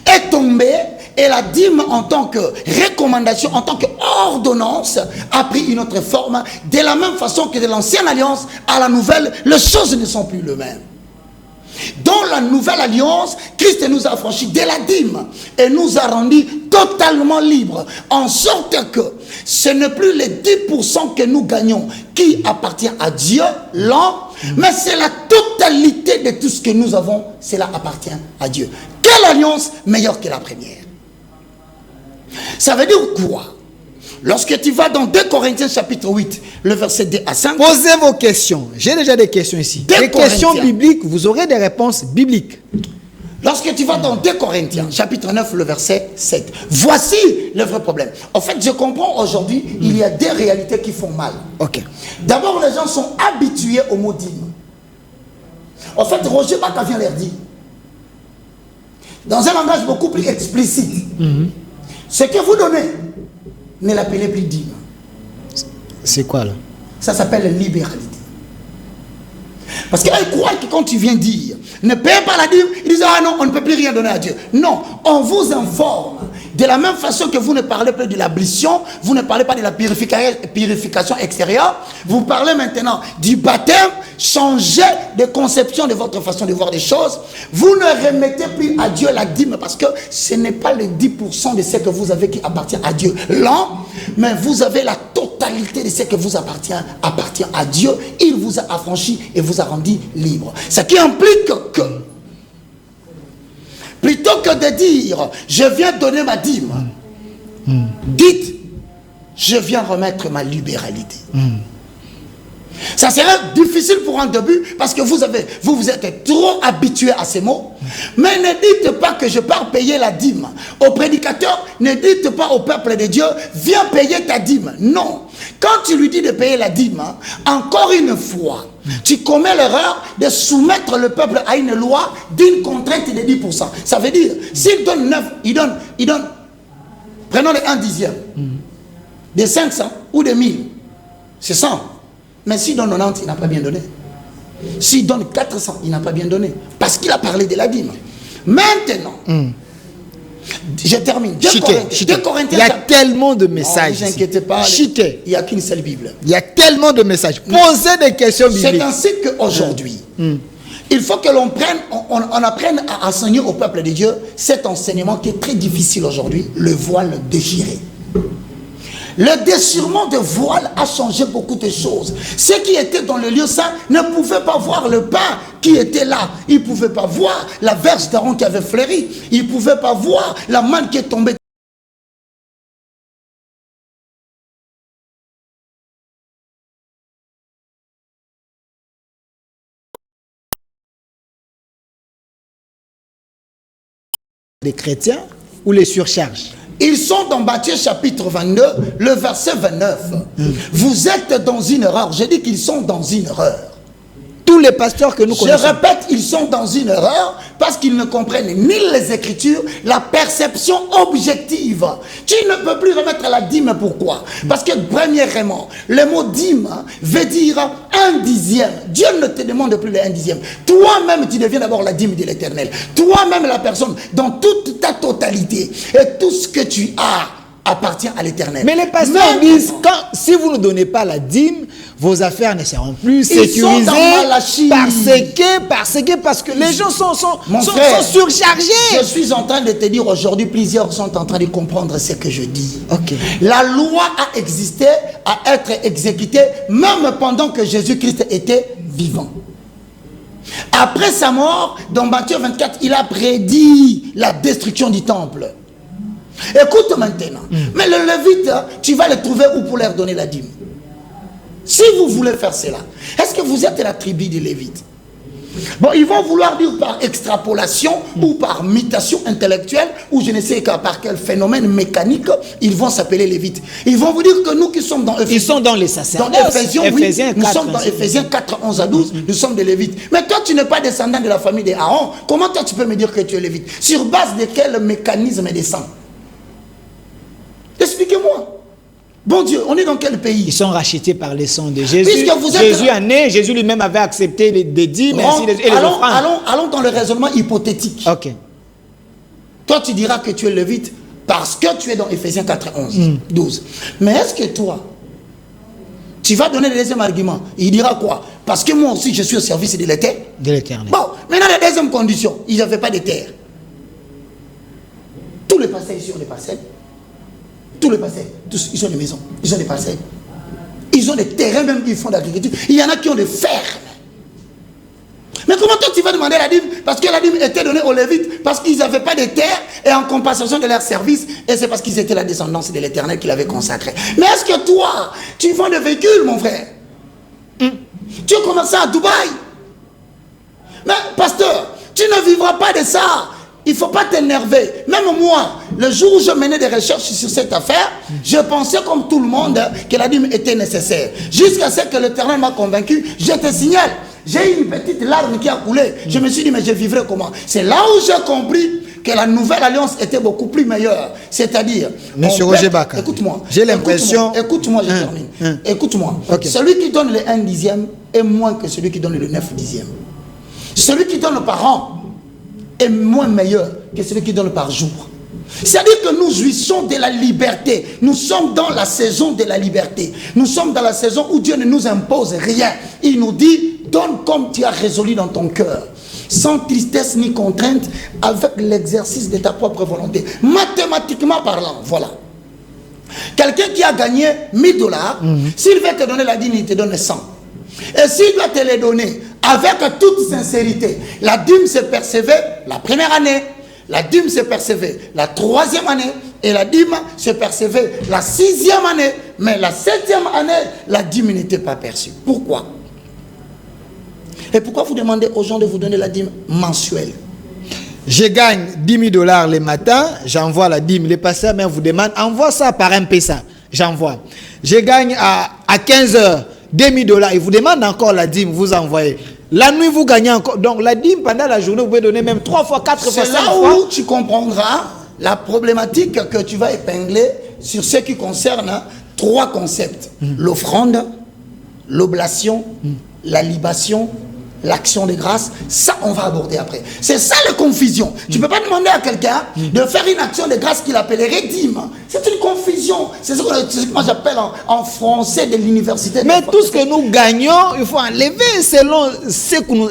est tombée et la dîme en tant que recommandation, en tant qu'ordonnance, a pris une autre forme. De la même façon que de l'ancienne alliance à la nouvelle, les choses ne sont plus les mêmes. Dans la nouvelle alliance, Christ nous a affranchis de la dîme et nous a rendus totalement libres, en sorte que ce n'est plus les 10% que nous gagnons qui appartient à Dieu, l'an, mais c'est la totalité de tout ce que nous avons, cela appartient à Dieu. Quelle alliance meilleure que la première? Ça veut dire quoi? Lorsque tu vas dans 2 Corinthiens chapitre 8, le verset 2 à 5. Posez vos questions. J'ai déjà des questions ici. Des questions bibliques, vous aurez des réponses bibliques. Lorsque tu vas dans 2 Corinthiens chapitre 9, le verset 7. Voici le vrai problème. En fait, je comprends aujourd'hui, il y a des réalités qui font mal. Ok. D'abord, les gens sont habitués au mot dîme. En fait, Roger Baka vient leur dire, dans un langage beaucoup plus explicite, ce que vous donnez, ne l'appelez plus dîme. C'est quoi là? Ça s'appelle la libéralité. Parce qu'ils croient que quand tu viens dire, ne paye pas la dîme, ils disent, ah non, on ne peut plus rien donner à Dieu. Non, on vous informe. De la même façon que vous ne parlez plus de l'ablution, vous ne parlez pas de la purification extérieure, vous parlez maintenant du baptême, changez de conception de votre façon de voir les choses. Vous ne remettez plus à Dieu la dîme parce que ce n'est pas le 10% de ce que vous avez qui appartient à Dieu. Non, mais vous avez la totalité de ce que vous appartient à Dieu. Il vous a affranchi et vous a rendu libre. Ce qui implique que plutôt que de dire, je viens donner ma dîme, dites, je viens remettre ma libéralité. Ça serait difficile pour un début parce que vous êtes trop habitué à ces mots. Mais ne dites pas que je pars payer la dîme. Au prédicateur, ne dites pas au peuple de Dieu, viens payer ta dîme. Non. Quand tu lui dis de payer la dîme, encore une fois, tu commets l'erreur de soumettre le peuple à une loi d'une contrainte de 10%. Ça veut dire, s'il donne 9, il donne, prenons les 1 dixième, de 500 ou de 1000, c'est 100. Mais s'il donne 90, il n'a pas bien donné. S'il donne 400, il n'a pas bien donné. Parce qu'il a parlé de la dîme. Maintenant, je termine. Il y a tellement de messages. Ne vous inquiétez pas, il n'y a qu'une seule Bible. Il y a tellement de messages. Posez des questions bibliques. C'est ainsi qu'aujourd'hui, il faut que l'on apprenne à enseigner au peuple de Dieu cet enseignement qui est très difficile aujourd'hui, le voile déchiré. Le déchirement de voile a changé beaucoup de choses. Ceux qui étaient dans le lieu saint ne pouvaient pas voir le pain qui était là. Ils ne pouvaient pas voir la verge d'Aaron qui avait fleuri. Ils ne pouvaient pas voir la manne qui est tombée. Les chrétiens ou les surcharges? Ils sont dans Matthieu chapitre 22, le verset 29. Vous êtes dans une erreur. Je dis qu'ils sont dans une erreur. Tous les pasteurs que nous connaissons. Je répète, ils sont dans une erreur parce qu'ils ne comprennent ni les Écritures, la perception objective. Tu ne peux plus remettre la dîme. Pourquoi? Parce que premièrement, le mot dîme veut dire 1 dixième. Dieu ne te demande plus le 1 dixième. Toi-même, tu deviens d'abord la dîme de l'Éternel. Toi-même, la personne, dans toute ta totalité et tout ce que tu as appartient à l'Éternel. Mais les pasteurs disent, si vous ne donnez pas la dîme, vos affaires ne seront plus sécurisées parce que les gens sont surchargés. Je suis en train de te dire aujourd'hui, plusieurs sont en train de comprendre ce que je dis. Okay. La loi a existé, a été exécutée, même pendant que Jésus-Christ était vivant. Après sa mort, dans Matthieu 24, il a prédit la destruction du temple. Écoute maintenant. Mais le Lévite, tu vas le trouver où pour leur donner la dîme? Si vous voulez faire cela, est-ce que vous êtes la tribu des Lévites? Bon, ils vont vouloir dire par extrapolation ou par mutation intellectuelle ou je ne sais par quel phénomène mécanique ils vont s'appeler Lévites. Ils vont vous dire que nous qui sommes dans Éphésiens, ils sont dans les sacerdotes. Dans Éphésiens, oui, nous sommes dans Éphésiens 4, 11 à 12, nous sommes des Lévites. Mais toi, tu n'es pas descendant de la famille d'Aaron. Comment toi, tu peux me dire que tu es Lévite? Sur base de quel mécanisme descend? Expliquez-moi. Bon Dieu, on est dans quel pays? Ils sont rachetés par le sang de Jésus. Jésus a né, Jésus lui-même avait accepté les dîmes et les offrandes. Allons dans le raisonnement hypothétique. Ok. Toi, tu diras que tu es lévite parce que tu es dans Éphésiens 4, 11, 12. Mais est-ce que toi, tu vas donner le deuxième argument? Il dira quoi? Parce que moi aussi, je suis au service de l'Éternel. Bon, maintenant, la deuxième condition, ils n'avaient pas de terre. Tous les pasteurs ici ont des parcelles. Tous les pasteurs, tous, ils ont des maisons, ils ont des parcelles. Ils ont des terrains même qui font de l'agriculture. Il y en a qui ont des fermes. Mais comment toi tu vas demander la dîme? Parce que la dîme était donnée aux Lévites parce qu'ils n'avaient pas de terre et en compensation de leur service. Et c'est parce qu'ils étaient la descendance de l'Éternel qui l'avait consacré. Mais est-ce que toi, tu vends des véhicules, mon frère? Tu es commerçant à Dubaï. Mais pasteur, tu ne vivras pas de ça. Il ne faut pas t'énerver. Même moi, le jour où je menais des recherches sur cette affaire, je pensais comme tout le monde que la dîme était nécessaire. Jusqu'à ce que l'Éternel m'a convaincu, je te signale, j'ai une petite larme qui a coulé. Je me suis dit, mais je vivrai comment? C'est là où j'ai compris que la nouvelle alliance était beaucoup plus meilleure. C'est-à-dire... Monsieur Roger Baka, écoute-moi. j'ai l'impression... Écoute-moi, je termine. Écoute-moi. Okay. Celui qui donne le 1 dixième est moins que celui qui donne le 9 dixième. Celui qui donne par an est moins meilleur que celui qui donne par jour. C'est-à-dire que nous jouissons de la liberté. Nous sommes dans la saison de la liberté. Nous sommes dans la saison où Dieu ne nous impose rien. Il nous dit, donne comme tu as résolu dans ton cœur, sans tristesse ni contrainte, avec l'exercice de ta propre volonté. Mathématiquement parlant, voilà. Quelqu'un qui a gagné 1000 $, s'il veut te donner la dîme, il te donne 100. Et s'il doit te les donner avec toute sincérité, la dîme se percevait la première année, la dîme se percevait la 3e année, et la dîme se percevait la 6e année, mais la 7e année, la dîme n'était pas perçue. Pourquoi? Et pourquoi vous demandez aux gens de vous donner la dîme mensuelle? Je gagne 10 000 $ le matin, j'envoie la dîme. Les pasteurs même vous demandent, envoie ça par M-Pesa. J'envoie. Je gagne à 15 h 2 000 $. Ils vous demandent encore la dîme, vous envoyez. La nuit, vous gagnez encore. Donc la dîme, pendant la journée, vous pouvez donner même 3 fois, 4 fois, 5 fois. C'est là où tu comprendras la problématique que tu vas épingler sur ce qui concerne 3 concepts. L'offrande, l'oblation, la libation, l'action de grâce. Ça, on va aborder après. C'est ça la confusion. Tu ne peux pas demander à quelqu'un de faire une action de grâce qu'il appellerait dîme. C'est une confusion. C'est ce que moi j'appelle en français de l'université. Mais tout ce que nous gagnons, il faut enlever selon ce qu'on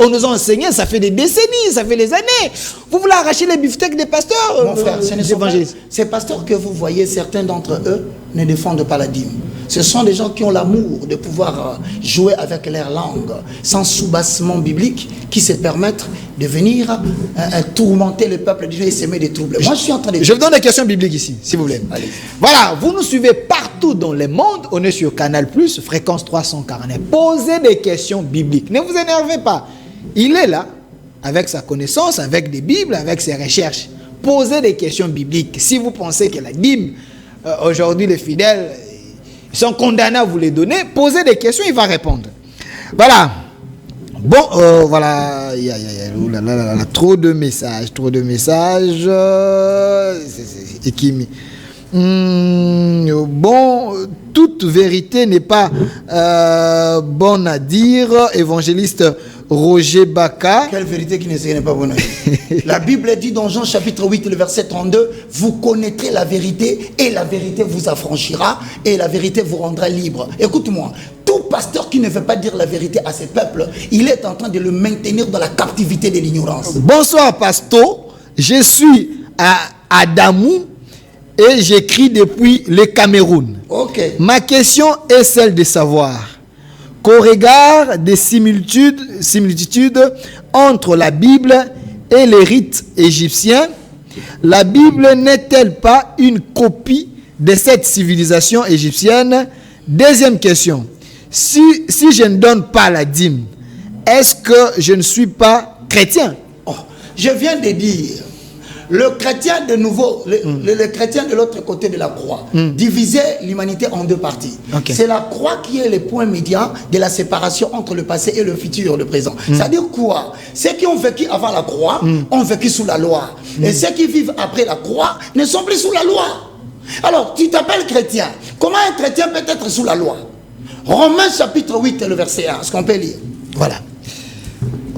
nous a enseigné. Ça fait des décennies, ça fait des années. Vous voulez arracher les beefsteaks des pasteurs? Mon frère, ce ne sont pas ces pasteurs que vous voyez, certains d'entre eux ne défendent pas la dîme. Ce sont des gens qui ont l'amour de pouvoir jouer avec leur langue sans soubassement biblique, qui se permettent de venir tourmenter le peuple de Dieu et semer des troubles. Moi, je suis en train de... Je vous donne des questions bibliques ici, s'il vous plaît. Allez. Voilà, vous nous suivez partout dans le monde. On est sur Canal+, fréquence 349. Posez des questions bibliques. Ne vous énervez pas. Il est là, avec sa connaissance, avec des Bibles, avec ses recherches. Posez des questions bibliques. Si vous pensez que la dîme, aujourd'hui, les fidèles... ils sont condamnés à vous les donner. Posez des questions, il va répondre. Voilà. Bon, voilà. Il y a trop de messages. Et qui bon, toute vérité n'est pas bonne à dire. Évangéliste Roger Baka. Quelle vérité qui n'est pas bonne à dire? La Bible dit dans Jean chapitre 8, le verset 32, vous connaîtrez la vérité et la vérité vous affranchira et la vérité vous rendra libre. Écoute-moi, tout pasteur qui ne veut pas dire la vérité à ses peuples, il est en train de le maintenir dans la captivité de l'ignorance. Bonsoir, pasteur. Je suis à Damou et j'écris depuis le Cameroun. Ok. Ma question est celle de savoir qu'au regard des similitudes entre la Bible et les rites égyptiens, la Bible n'est-elle pas une copie de cette civilisation égyptienne? Deuxième question, si je ne donne pas la dîme, est-ce que je ne suis pas chrétien? Je viens de dire, le chrétien de nouveau, le chrétien de l'autre côté de la croix, divisait l'humanité en 2 parties. Okay. C'est la croix qui est le point médian de la séparation entre le passé et le futur, le présent. C'est-à-dire quoi? Ceux qui ont vécu avant la croix ont vécu sous la loi. Et ceux qui vivent après la croix ne sont plus sous la loi. Alors, tu t'appelles chrétien. Comment un chrétien peut être sous la loi? Romains chapitre 8, le verset 1. Est-ce qu'on peut lire? Voilà.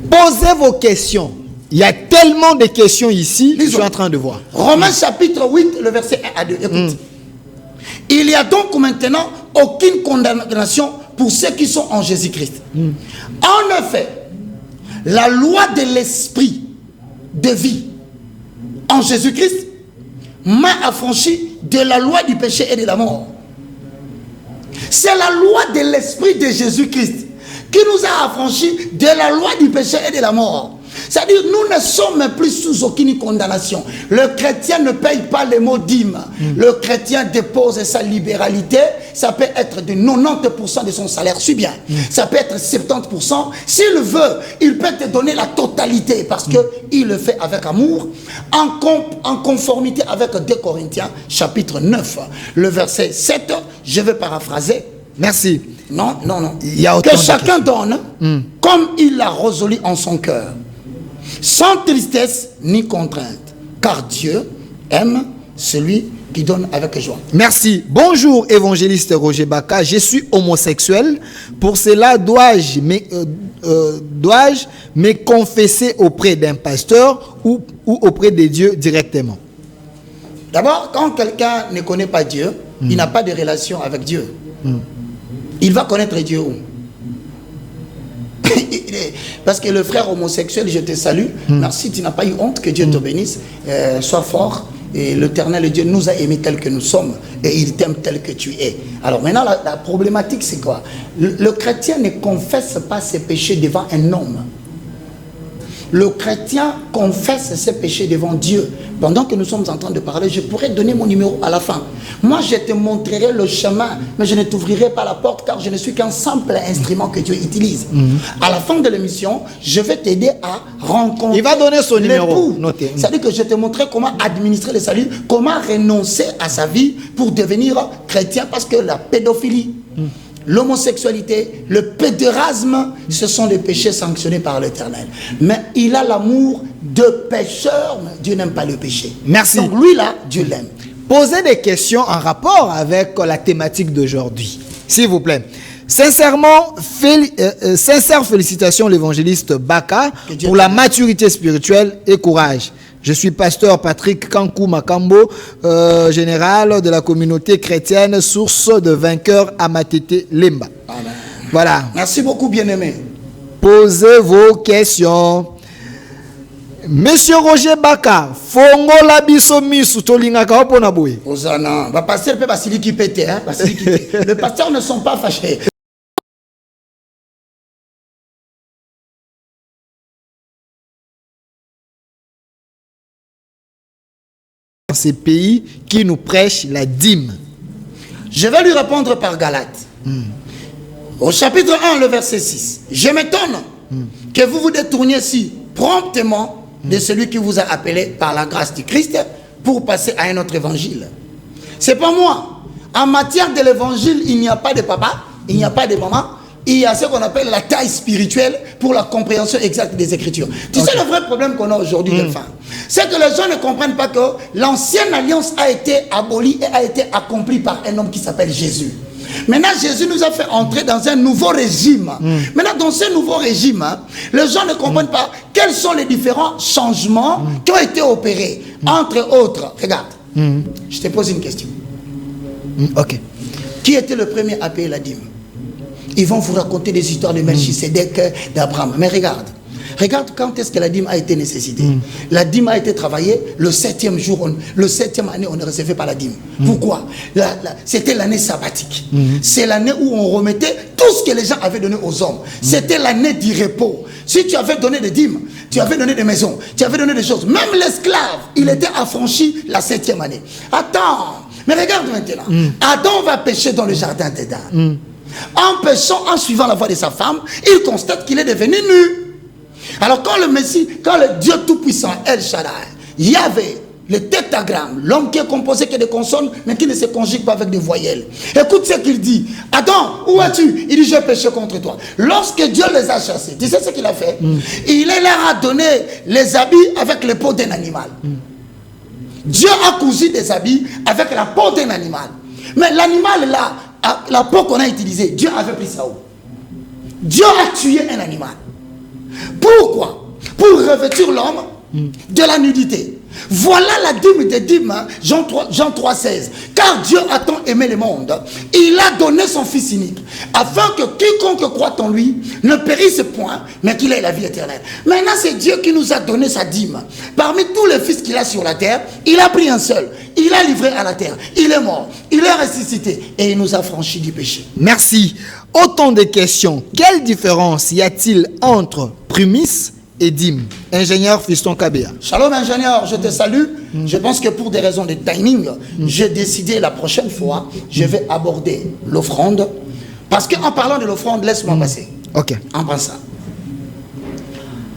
Posez vos questions. Il y a tellement de questions ici, je suis en train de voir. Romains chapitre 8, le verset 1 à 2. Écoute. Il n'y a donc maintenant aucune condamnation pour ceux qui sont en Jésus-Christ. En effet, la loi de l'esprit de vie en Jésus-Christ m'a affranchi de la loi du péché et de la mort. C'est la loi de l'esprit de Jésus-Christ qui nous a affranchis de la loi du péché et de la mort. C'est-à-dire, nous ne sommes plus sous aucune condamnation. Le chrétien ne paye pas les mots dîme. Le chrétien dépose sa libéralité. Ça peut être de 90% de son salaire, suis bien. Ça peut être 70%. S'il veut, il peut te donner la totalité parce qu'il le fait avec amour, en conformité avec 2 Corinthiens, chapitre 9, le verset 7. Je vais paraphraser. Merci. Non. Il y a que chacun donne comme il l'a résolu en son cœur. sans tristesse ni contrainte, car Dieu aime celui qui donne avec joie. Merci. Bonjour, évangéliste Roger Baka. Je suis homosexuel. Pour cela, dois-je me confesser auprès d'un pasteur ou auprès de Dieu directement? D'abord, quand quelqu'un ne connaît pas Dieu, il n'a pas de relation avec Dieu. Il va connaître Dieu où? Parce que le frère homosexuel, je te salue. Merci, tu n'as pas eu honte, que Dieu te bénisse. Sois fort. Et l'Éternel Dieu nous a aimés tels que nous sommes. Et il t'aime tel que tu es. Alors maintenant, la problématique, c'est quoi? Le chrétien ne confesse pas ses péchés devant un homme. Le chrétien confesse ses péchés devant Dieu. Pendant que nous sommes en train de parler, je pourrais donner mon numéro à la fin. Moi, je te montrerai le chemin, mais je ne t'ouvrirai pas la porte car je ne suis qu'un simple instrument que Dieu utilise. À la fin de l'émission, je vais t'aider à rencontrer. Il va donner son numéro. Notez. C'est-à-dire que je te montrerai comment administrer le salut, comment renoncer à sa vie pour devenir chrétien, parce que la pédophilie, l'homosexualité, le pédérasme, ce sont des péchés sanctionnés par l'Éternel. Mais il a l'amour de pécheurs, mais Dieu n'aime pas le péché. Merci. Donc lui là, Dieu l'aime. Posez des questions en rapport avec la thématique d'aujourd'hui, s'il vous plaît. Sincèrement, sincères félicitations l'évangéliste Baka pour la maturité spirituelle et courage. Je suis pasteur Patrick Kankou Makambo, général de la communauté chrétienne, source de vainqueurs à Matete Lemba. Amen. Voilà. Merci beaucoup, bien-aimé. Posez vos questions. Monsieur Roger Baka, fongo la biso misu tolinga ka opona boye. Osana, va passer le pasteur qui pète, hein, les pasteurs ne sont pas fâchés. Dans ces pays qui nous prêchent la dîme. Je vais lui répondre par Galates. Au chapitre 1, le verset 6. Je m'étonne que vous vous détourniez si promptement de celui qui vous a appelé par la grâce du Christ pour passer à un autre évangile. C'est pas moi. En matière de l'évangile, il n'y a pas de papa, il n'y a pas de maman. Il y a ce qu'on appelle la taille spirituelle pour la compréhension exacte des Écritures. Tu sais le vrai problème qu'on a aujourd'hui, c'est que les gens ne comprennent pas que l'ancienne alliance a été abolie et a été accomplie par un homme qui s'appelle Jésus. Maintenant, Jésus nous a fait entrer dans un nouveau régime. Maintenant, dans ce nouveau régime, les gens ne comprennent pas quels sont les différents changements qui ont été opérés. Entre autres, regarde, je te pose une question. Ok. Qui était le premier à payer la dîme? Ils vont vous raconter des histoires de Melchisédek, d'Abraham. Mais regarde quand est-ce que la dîme a été nécessitée. La dîme a été travaillée le 7e jour, le 7e année, on ne recevait pas la dîme. Pourquoi? C'était l'année sabbatique. C'est l'année où on remettait tout ce que les gens avaient donné aux hommes. C'était l'année du repos. Si tu avais donné des dîmes, tu avais donné des maisons, tu avais donné des choses. Même l'esclave, il était affranchi la 7e année. Attends, mais regarde maintenant. Adam va pêcher dans le jardin d'Éden. En péchant, en suivant la voie de sa femme, il constate qu'il est devenu nu. Alors quand le Messie, quand le Dieu Tout-Puissant, El Shaddai, Yahvé, le tétragramme, l'homme qui est composé que de consonnes, mais qui ne se conjugue pas avec des voyelles. Écoute ce qu'il dit. Adam, où es-tu? Il dit, j'ai péché contre toi. Lorsque Dieu les a chassés, tu sais ce qu'il a fait? Il leur a donné les habits avec les peaux d'un animal. Dieu a cousu des habits avec la peau d'un animal. Mais l'animal là, la peau qu'on a utilisée, Dieu avait pris ça où? Dieu a tué un animal. Pourquoi? Pour revêtir l'homme de la nudité. Voilà la dîme des dîmes, Jean 3,16. Car Dieu a tant aimé le monde, il a donné son Fils unique, afin que quiconque croit en lui ne périsse point, mais qu'il ait la vie éternelle. Maintenant, c'est Dieu qui nous a donné sa dîme. Parmi tous les fils qu'il a sur la terre, il a pris un seul. Il a livré à la terre. Il est mort. Il est ressuscité. Et il nous a franchis du péché. Merci. Autant de questions. Quelle différence y a-t-il entre prémices et dîme? Ingénieur Fiston Kabea. Shalom ingénieur, je te salue. Je pense que pour des raisons de timing, j'ai décidé la prochaine fois, je vais aborder l'offrande. Parce qu'en parlant de l'offrande, laisse-moi passer. Ok. En pensant.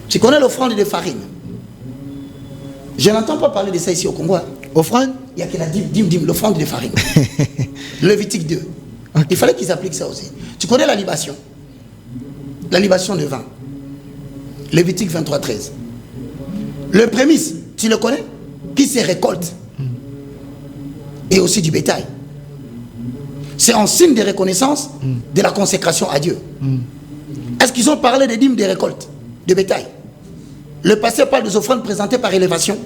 Tu connais l'offrande de farine? Je n'entends pas parler de ça ici au Congo. Offrande? Il y a que la dîme, l'offrande de farine. Lévitique 2. Okay. Il fallait qu'ils appliquent ça aussi. Tu connais la libation de vin. Lévitique 23, 13. Le prémisse, tu le connais? Qui se récolte. Et aussi du bétail. C'est en signe de reconnaissance de la consécration à Dieu. Est-ce qu'ils ont parlé des dîmes des récoltes, de bétail? Le pasteur parle des offrandes présentées par élévation.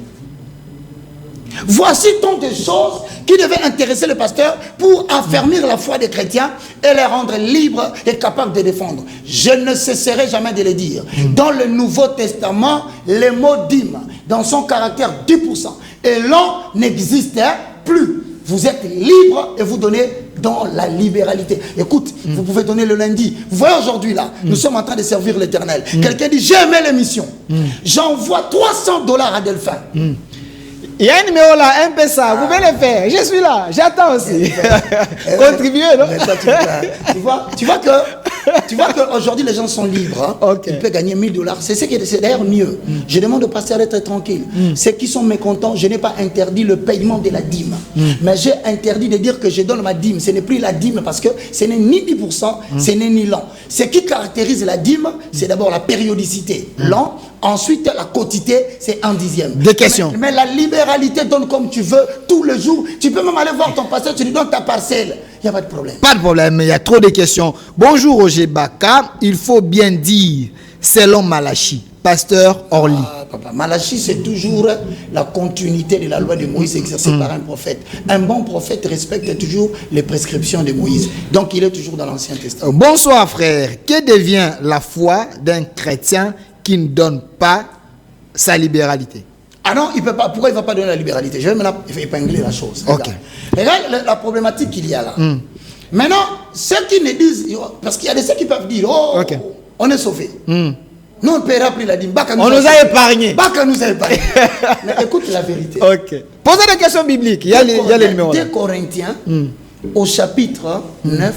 Voici tant de choses qui devaient intéresser le pasteur pour affermir la foi des chrétiens et les rendre libres et capables de défendre. Je ne cesserai jamais de le dire. Dans le Nouveau Testament, le mot dîme, dans son caractère 10%, et l'on n'existe plus. Vous êtes libre et vous donnez dans la libéralité. Écoute, vous pouvez donner le lundi. Vous voyez aujourd'hui là, nous sommes en train de servir l'Éternel. Quelqu'un dit, j'ai aimé l'émission. J'envoie $300 à Delphin. Il y a un numéro là, un peu ça, vous pouvez le faire. Je suis là, j'attends aussi. Contribuer, non? Tu vois qu'aujourd'hui les gens sont libres. Hein? Okay. Ils peuvent gagner $1000. C'est d'ailleurs mieux. Je demande au pasteur d'être tranquille. Ceux qui sont mécontents, je n'ai pas interdit le paiement de la dîme. Mais j'ai interdit de dire que je donne ma dîme. Ce n'est plus la dîme parce que ce n'est ni 10%, ce n'est ni l'an. Ce qui caractérise la dîme, c'est d'abord la périodicité. L'an, ensuite la quotité, c'est 1/10. Des questions. Mais la libéralité, donne comme tu veux, tous les jours. Tu peux même aller voir ton pasteur, tu lui donnes ta parcelle. Il n'y a pas de problème. Pas de problème, il y a trop de questions. Bonjour Roger Baka, il faut bien dire, selon Malachi, pasteur Orly. Papa, Malachi, c'est toujours la continuité de la loi de Moïse exercée par un prophète. Un bon prophète respecte toujours les prescriptions de Moïse. Donc, il est toujours dans l'Ancien Testament. Bonsoir frère, que devient la foi d'un chrétien qui ne donne pas sa libéralité? Ah non, il peut pas. Pourquoi il ne va pas donner la libéralité? Je vais maintenant épingler la chose. Okay. Regarde la problématique qu'il y a là. Maintenant, ceux qui ne disent... Parce qu'il y a des ceux qui peuvent dire, oh, on est sauvé. Nous, on ne paiera plus la dîme. On nous a épargné. Baka nous a épargné. Mais écoute la vérité. Posez des questions bibliques. Il y a les numéros. 2 Corinthiens, au chapitre 9,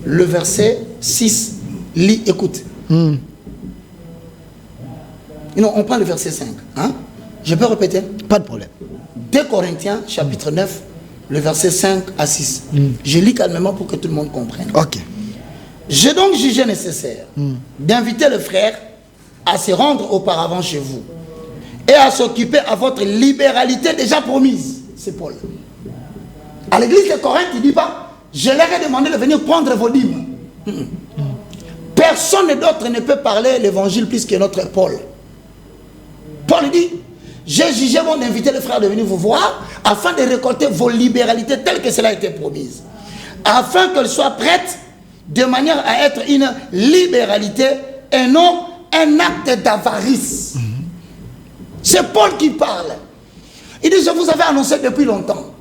le verset 6, lis, écoute. Non, on prend le verset 5. Hein? Je peux répéter? Pas de problème. 2 Corinthiens, chapitre 9, le verset 5 à 6. Je lis calmement pour que tout le monde comprenne. J'ai donc jugé nécessaire d'inviter le frère à se rendre auparavant chez vous et à s'occuper à votre libéralité déjà promise. C'est Paul. À l'église de Corinthe, il ne dit pas, je leur ai demandé de venir prendre vos dîmes. Personne d'autre ne peut parler l'évangile plus que notre Paul. Paul dit, j'ai jugé bon d'inviter le frère de venir vous voir afin de récolter vos libéralités telles que cela a été promise. Afin qu'elles soient prêtes de manière à être une libéralité et non un acte d'avarice. C'est Paul qui parle. Il dit, je vous avais annoncé depuis longtemps.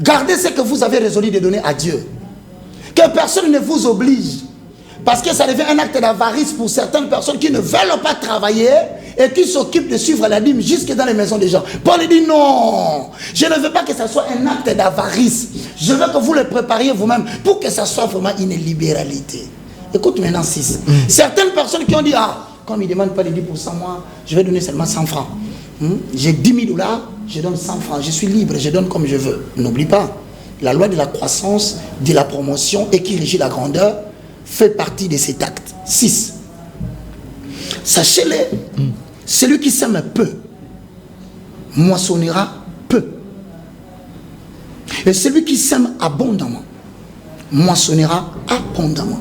Gardez ce que vous avez résolu de donner à Dieu. Que personne ne vous oblige. Parce que ça devient un acte d'avarice pour certaines personnes qui ne veulent pas travailler et qui s'occupent de suivre la dîme jusque dans les maisons des gens. Paul dit non, je ne veux pas que ça soit un acte d'avarice. Je veux que vous le prépariez vous-même pour que ça soit vraiment une libéralité. Écoute maintenant 6. Certaines personnes qui ont dit, ah, comme ils ne demandent pas les 10%, moi, je vais donner seulement 100 francs. J'ai 10 000 $, je donne 100 francs. Je suis libre, je donne comme je veux. N'oublie pas, la loi de la croissance, de la promotion et qui régit la grandeur fait partie de cet acte. 6. Sachez-le, celui qui sème peu, moissonnera peu. Et celui qui sème abondamment, moissonnera abondamment.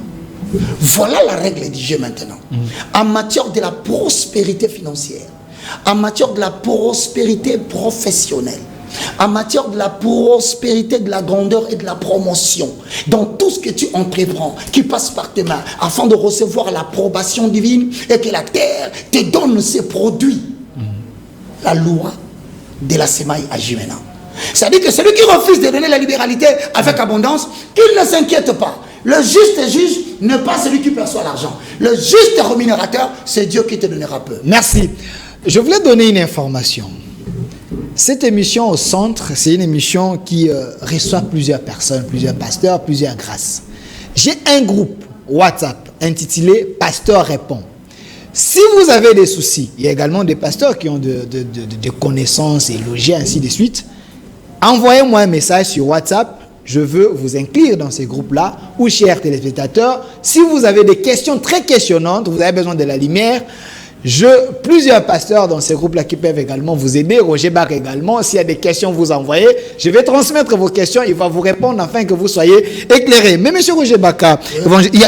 Voilà la règle du jeu maintenant. En matière de la prospérité financière, en matière de la prospérité professionnelle, en matière de la prospérité, de la grandeur et de la promotion, dans tout ce que tu entreprends, qui passe par tes mains, afin de recevoir l'approbation divine et que la terre te donne ses produits. La loi de la semaille agit maintenant. C'est-à-dire que celui qui refuse de donner la libéralité avec abondance, qu'il ne s'inquiète pas. Le juste juge n'est pas celui qui perçoit l'argent. Le juste rémunérateur, c'est Dieu qui te donnera peu. Merci. Je voulais donner une information. Cette émission au centre, c'est une émission qui reçoit plusieurs personnes, plusieurs pasteurs, plusieurs grâces. J'ai un groupe WhatsApp intitulé « Pasteur répond ». Si vous avez des soucis, il y a également des pasteurs qui ont de connaissances et logis, ainsi de suite. Envoyez-moi un message sur WhatsApp. Je veux vous inclure dans ces groupes-là. Ou, chers téléspectateurs, si vous avez des questions très questionnantes, vous avez besoin de la lumière, plusieurs pasteurs dans ces groupes-là qui peuvent également vous aider. Roger Bach également. S'il y a des questions, vous envoyez. Je vais transmettre vos questions. Il va vous répondre afin que vous soyez éclairés. Mais monsieur Roger Baka,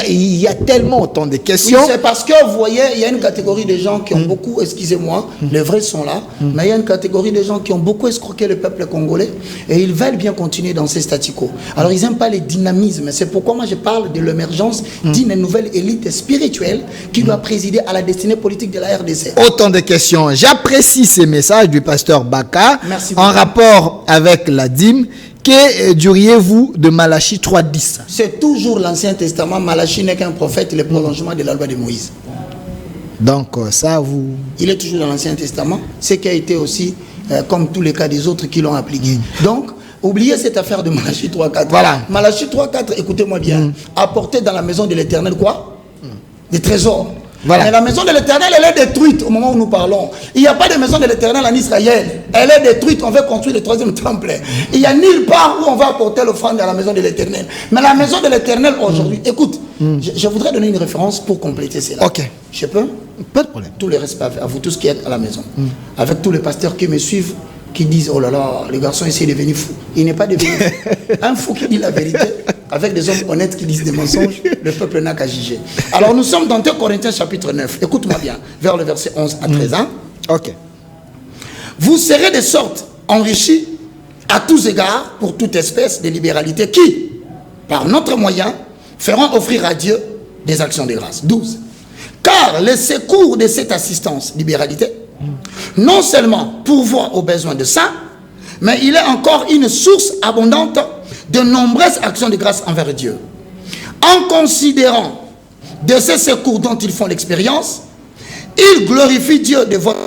il y a tellement autant de questions. Oui, c'est parce que vous voyez, il y a une catégorie de gens qui ont beaucoup, excusez-moi, les vrais sont là, mais il y a une catégorie de gens qui ont beaucoup escroqué le peuple congolais et ils veulent bien continuer dans ces statu quo. Alors ils n'aiment pas les dynamismes. C'est pourquoi moi je parle de l'émergence d'une nouvelle élite spirituelle qui doit présider à la destinée politique de la RDC. Autant de questions. J'apprécie ces messages du pasteur Baka. Merci en beaucoup. rapport avec la dîme. Que diriez-vous de Malachie 3.10? C'est toujours l'Ancien Testament. Malachie n'est qu'un prophète, le prolongement de la loi de Moïse. Donc ça vous... Il est toujours dans l'Ancien Testament. Ce qui a été aussi, comme tous les cas des autres qui l'ont appliqué. Donc, oubliez cette affaire de Malachie 3.4. Voilà. Malachie 3.4, écoutez-moi bien. Apporter dans la maison de l'Éternel quoi? Des trésors. Voilà. Mais la maison de l'Éternel, elle est détruite au moment où nous parlons. Il n'y a pas de maison de l'Éternel en Israël. Elle est détruite. On veut construire le 3e temple. Il n'y a nulle part où on va apporter l'offrande à la maison de l'Éternel. Mais la maison de l'Éternel aujourd'hui, écoute, je voudrais donner une référence pour compléter cela. Ok. Je peux? Pas de problème. Tout le respect à vous tous qui êtes à la maison. Avec tous les pasteurs qui me suivent, qui disent, oh là là, les garçons essaient de devenir fous. Il n'est pas devenu fou. Un fou qui dit la vérité, avec des hommes honnêtes qui disent des mensonges, le peuple n'a qu'à juger. Alors nous sommes dans 2 Corinthiens chapitre 9. Écoute-moi bien, vers le verset 11 à 13 ans. Ok. Vous serez de sorte enrichis à tous égards pour toute espèce de libéralité qui, par notre moyen, feront offrir à Dieu des actions de grâce. 12. Car le secours de cette assistance, libéralité, non seulement pourvoit aux besoins de ça, mais il est encore une source abondante de nombreuses actions de grâce envers Dieu. En considérant de ces secours dont ils font l'expérience, ils glorifient Dieu de votre...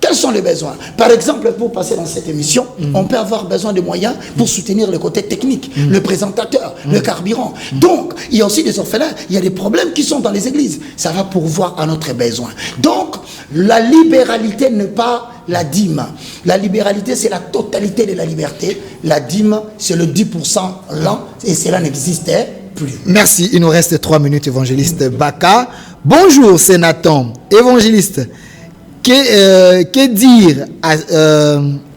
Quels sont les besoins? Par exemple, pour passer dans cette émission, on peut avoir besoin de moyens pour soutenir le côté technique, le présentateur, le carburant. Donc, il y a aussi des orphelins, il y a des problèmes qui sont dans les églises. Ça va pourvoir à notre besoin. Donc, la libéralité n'est pas la dîme. La libéralité, c'est la totalité de la liberté. La dîme, c'est le 10% lent et cela n'existait plus. Merci. Il nous reste 3 minutes, évangéliste Baka. Bonjour, c'est Nathan. Évangéliste. Que dire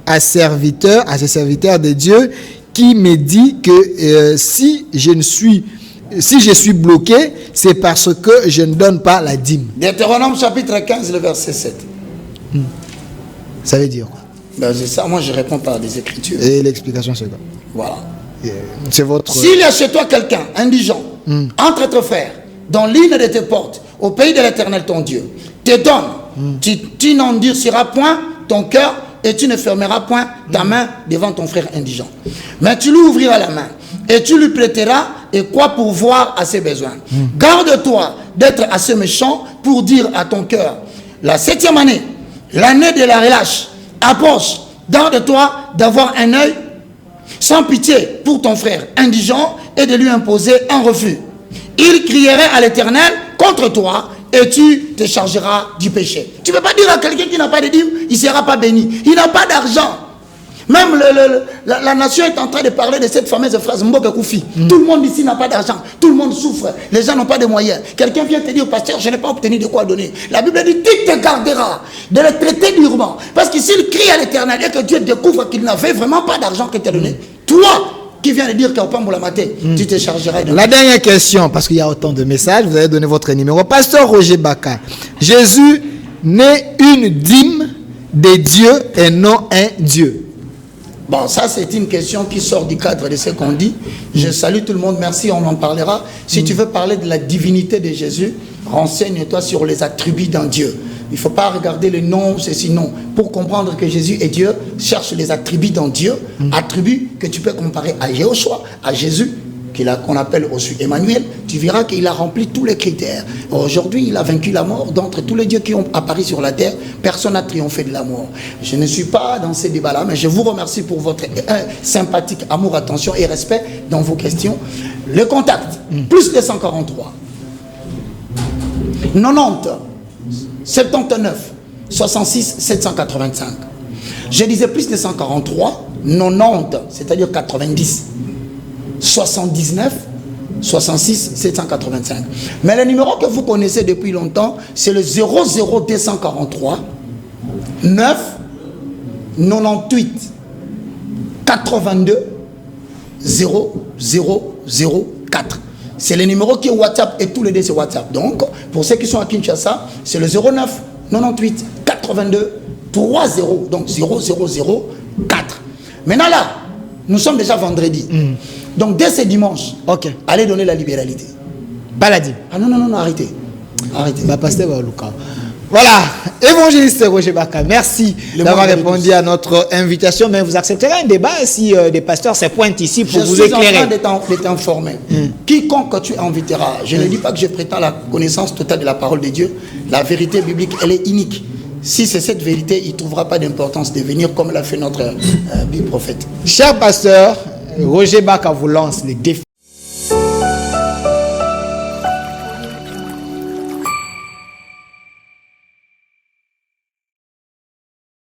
à ces serviteurs de Dieu qui me dit que si je suis bloqué, c'est parce que je ne donne pas la dîme. Deutéronome chapitre 15, le verset 7. Ça veut dire quoi? Ben, c'est ça, moi je réponds par des écritures. Et l'explication c'est quoi? Voilà. C'est votre... S'il y a chez toi quelqu'un, indigent, entre tes frères, dans l'une de tes portes, au pays de l'Éternel ton Dieu, te donne, tu n'endurciras point ton cœur et tu ne fermeras point ta main devant ton frère indigent. Mais tu lui ouvriras la main et tu lui prêteras et quoi pour voir à ses besoins. Garde-toi d'être assez méchant pour dire à ton cœur, la 7e année, l'année de la relâche, approche, garde-toi d'avoir un œil sans pitié pour ton frère indigent et de lui imposer un refus. Il crierait à l'Éternel contre toi et tu te chargeras du péché. Tu ne peux pas dire à quelqu'un qui n'a pas de dîme, il ne sera pas béni. Il n'a pas d'argent. Même la nation est en train de parler de cette fameuse phrase, Mboka Koufi. Tout le monde ici n'a pas d'argent. Tout le monde souffre. Les gens n'ont pas de moyens. Quelqu'un vient te dire, pasteur, je n'ai pas obtenu de quoi donner. La Bible dit, tu te garderas de le traiter durement. Parce que s'il crie à l'Éternel et que Dieu découvre qu'il n'avait vraiment pas d'argent qu'il t'a donné, toi, qui vient de dire qu'au Pamboula Maté, tu te chargeras de... La dernière question, parce qu'il y a autant de messages, vous allez donner votre numéro. Pasteur Roger Baka, Jésus n'est une dîme de Dieu et non un Dieu. Bon, ça c'est une question qui sort du cadre de ce qu'on dit. Je salue tout le monde, merci, on en parlera. Si tu veux parler de la divinité de Jésus, renseigne-toi sur les attributs d'un Dieu. Il ne faut pas regarder le nom, ceci, non. Pour comprendre que Jésus est Dieu, cherche les attributs dans Dieu, attributs que tu peux comparer à Jéhoshua, à Jésus, qu'on appelle aussi Emmanuel. Tu verras qu'il a rempli tous les critères. Aujourd'hui, il a vaincu la mort. D'entre tous les dieux qui ont apparu sur la terre, personne n'a triomphé de la mort. Je ne suis pas dans ces débats-là, mais je vous remercie pour votre sympathique amour, attention et respect dans vos questions. Le contact, plus 243 90 79 66 785. Je disais plus de 143, 90, c'est-à-dire 90, 79 66 785. Mais le numéro que vous connaissez depuis longtemps, c'est le 00243 9 98 82 0004. C'est le numéro qui est WhatsApp et tous les deux c'est WhatsApp. Donc, pour ceux qui sont à Kinshasa, c'est le 09 98 82 30. Donc 0004. Maintenant là, nous sommes déjà vendredi. Donc dès ce dimanche, allez donner la libéralité. Baladi. Ah non, arrêtez. Bah, pasteur Luka. Voilà, évangéliste Roger Baka, merci d'avoir répondu à notre invitation. Mais vous accepterez un débat si des pasteurs se pointent ici pour vous éclairer. Je suis en train d'être informé. Quiconque tu inviteras, je ne dis pas que je prétends la connaissance totale de la parole de Dieu. La vérité biblique, elle est unique. Si c'est cette vérité, il ne trouvera pas d'importance de venir comme l'a fait notre prophète. Cher pasteur, Roger Baka vous lance le défi.